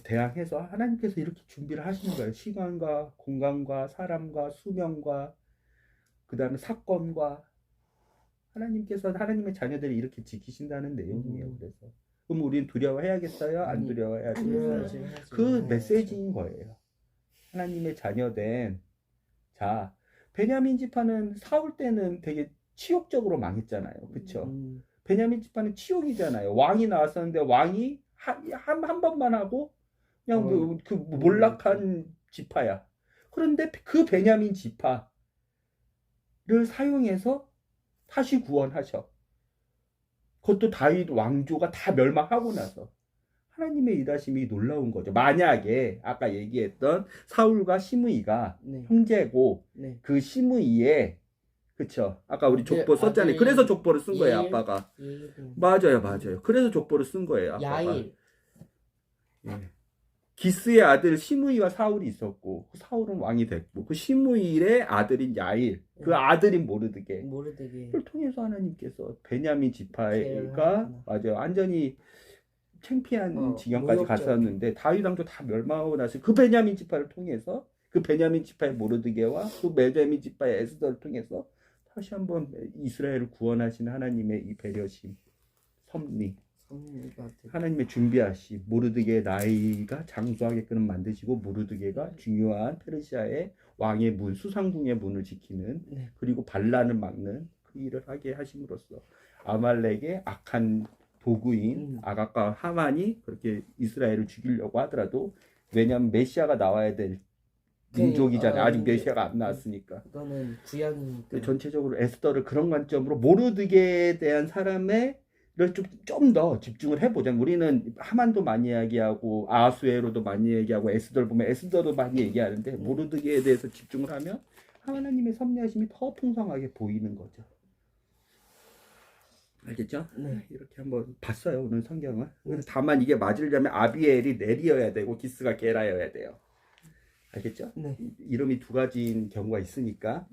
Speaker 1: 대항해서 하나님께서 이렇게 준비를 하시는 거예요. 시간과 공간과 사람과 수명과 그 다음에 사건과 하나님께서 하나님의 자녀들을 이렇게 지키신다는 내용이에요. 그래서 그럼 우리는 두려워해야겠어요? 안 두려워해야 되겠어요? 그 메시지인 거예요. 하나님의 자녀된 베냐민 지파는 사울 때는 되게 치욕적으로 망했잖아요. 그쵸? 베냐민 지파는 치욕이잖아요. 왕이 나왔었는데 왕이 한 번만 하고 그냥 몰락한 지파야. 그런데 그 베냐민 지파를 사용해서 다시 구원하셔. 그것도 다윗 왕조가 다 멸망하고 나서 하나님의 일하심이 놀라운 거죠. 만약에 아까 얘기했던 사울과 시므이가 형제고 그 시므이의 그쵸? 아까 우리 족보 썼잖아요. 그래서 족보를 쓴 거예요, 아빠가. 맞아요. 그래서 족보를 쓴 거예요, 아빠가.
Speaker 2: 야일.
Speaker 1: 예. 기스의 아들 시므이와 사울이 있었고 그 사울은 왕이 됐고 그 시므이의 아들인 야일, 그 아들인 모르드게를 통해서 하나님께서 베냐민 지파가 맞아요. 완전히 창피한 지경까지 갔었는데 다윗 왕조 다 멸망하고 나서 그 베냐민 지파를 통해서 그 베냐민 지파의 모르드게와 그 베냐민 지파의 에스더를 통해서 다시 한번 이스라엘을 구원하시는 하나님의 이 배려심, 섭리, 하나님의 준비하심, 모르드게의 나이가 장수하게끔 만드시고 모르드게가 중요한 페르시아의 왕의 문, 수상궁의 문을 지키는 그리고 반란을 막는 그 일을 하게 하심으로써 아말렉의 악한 도구인 아각과 하만이 그렇게 이스라엘을 죽이려고 하더라도 왜냐하면 메시아가 나와야 될 민족이잖아요. 아직 메시아가 안 나왔으니까.
Speaker 2: 그거는 구약이니까.
Speaker 1: 전체적으로 에스더를 그런 관점으로 모르드게에 대한 사람의 좀 더 집중을 해보자면 우리는 하만도 많이 이야기하고 아하수에로도 많이 얘기하고 에스더를 보면 에스더도 많이 얘기하는데 모르드게에 대해서 집중을 하면 하나님의 섭리하심이 더 풍성하게 보이는 거죠. 알겠죠?
Speaker 2: 네.
Speaker 1: 이렇게 한번 봤어요 오늘 성경을. 다만 이게 맞으려면 아비엘이 넬이어야 되고 기스가 게라여야 돼요. 알겠죠?
Speaker 2: 네.
Speaker 1: 이름이 2가지인 경우가 있으니까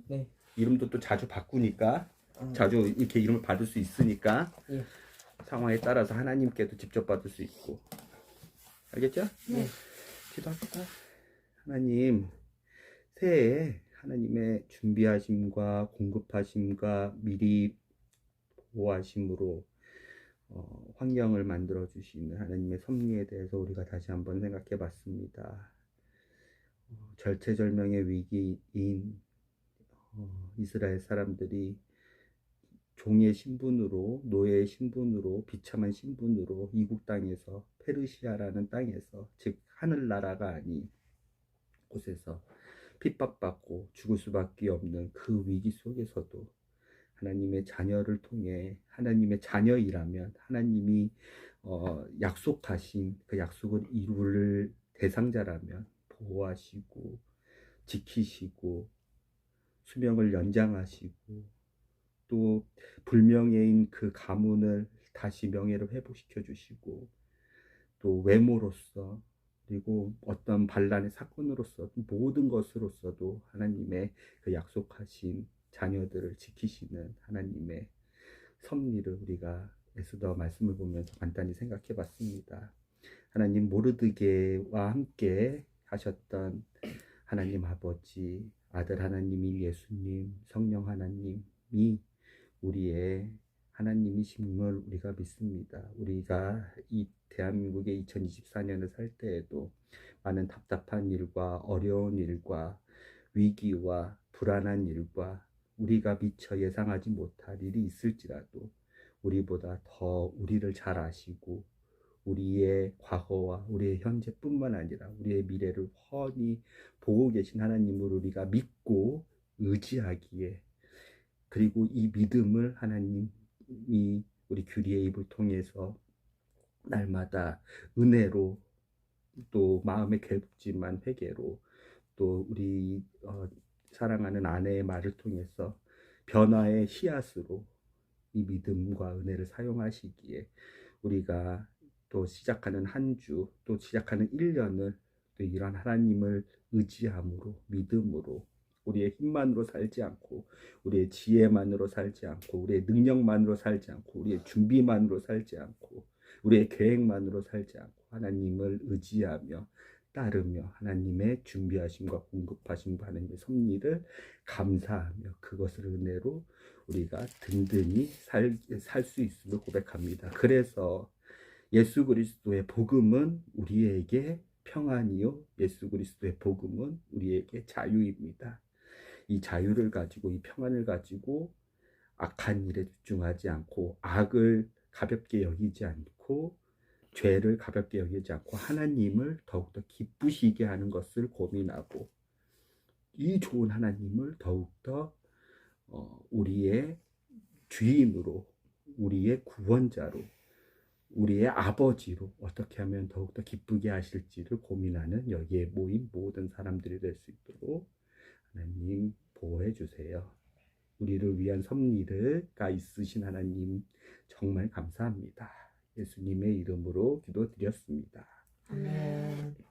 Speaker 1: 이름도 또 자주 바꾸니까 자주 이렇게 이름을 받을 수 있으니까 상황에 따라서 하나님께도 직접 받을 수 있고. 알겠죠?
Speaker 4: 네.
Speaker 1: 기도합시다. 하나님, 새해에 하나님의 준비하심과 공급하심과 미리 보호하심으로 환경을 만들어 주시는 하나님의 섭리에 대해서 우리가 다시 한번 생각해 봤습니다. 절체절명의 위기인 이스라엘 사람들이 종의 신분으로, 노예의 신분으로, 비참한 신분으로 이국 땅에서, 페르시아라는 땅에서, 즉 하늘나라가 아닌 곳에서 핍박받고 죽을 수밖에 없는 그 위기 속에서도 하나님의 자녀를 통해 하나님의 자녀이라면 하나님이 약속하신 그 약속을 이룰 대상자라면 보호하시고 지키시고 수명을 연장하시고 또 불명예인 그 가문을 다시 명예로 회복시켜 주시고 또 외모로서 그리고 어떤 반란의 사건으로서 모든 것으로서도 하나님의 그 약속하신 자녀들을 지키시는 하나님의 섭리를 우리가 에스더 말씀을 보면서 간단히 생각해 봤습니다. 하나님 모르드게와 함께 하셨던 하나님 아버지, 아들 하나님인 예수님, 성령 하나님이 우리의 하나님이심을 우리가 믿습니다. 우리가 이 대한민국의 2024년을 살 때에도 많은 답답한 일과 어려운 일과 위기와 불안한 일과 우리가 미처 예상하지 못할 일이 있을지라도 우리보다 더 우리를 잘 아시고 우리의 과거와 우리의 현재뿐만 아니라 우리의 미래를 훤히 보고 계신 하나님을 우리가 믿고 의지하기에, 그리고 이 믿음을 하나님이 우리 규리의 입을 통해서 날마다 은혜로, 또 마음의 괴롭지만 회개로, 또 우리 사랑하는 아내의 말을 통해서 변화의 씨앗으로 이 믿음과 은혜를 사용하시기에 우리가 또 시작하는 한 주, 또 시작하는 1년을 또 이런 하나님을 의지함으로, 믿음으로, 우리의 힘만으로 살지 않고 우리의 지혜만으로 살지 않고 우리의 능력만으로 살지 않고 우리의 준비만으로 살지 않고 우리의 계획만으로 살지 않고 하나님을 의지하며 따르며 하나님의 준비하심과 공급하심과 하나님의 섭리를 감사하며 그것을 은혜로 우리가 든든히 살 수 있음을 고백합니다. 그래서 예수 그리스도의 복음은 우리에게 평안이요, 예수 그리스도의 복음은 우리에게 자유입니다. 이 자유를 가지고, 이 평안을 가지고 악한 일에 집중하지 않고 악을 가볍게 여기지 않고 죄를 가볍게 여기지 않고 하나님을 더욱더 기쁘시게 하는 것을 고민하고 이 좋은 하나님을 더욱더 우리의 주인으로, 우리의 구원자로, 우리의 아버지로 어떻게 하면 더욱더 기쁘게 하실지를 고민하는 여기에 모인 모든 사람들이 될 수 있도록 하나님 보호해 주세요. 우리를 위한 섭리가 있으신 하나님 정말 감사합니다. 예수님의 이름으로 기도드렸습니다.
Speaker 3: 아멘.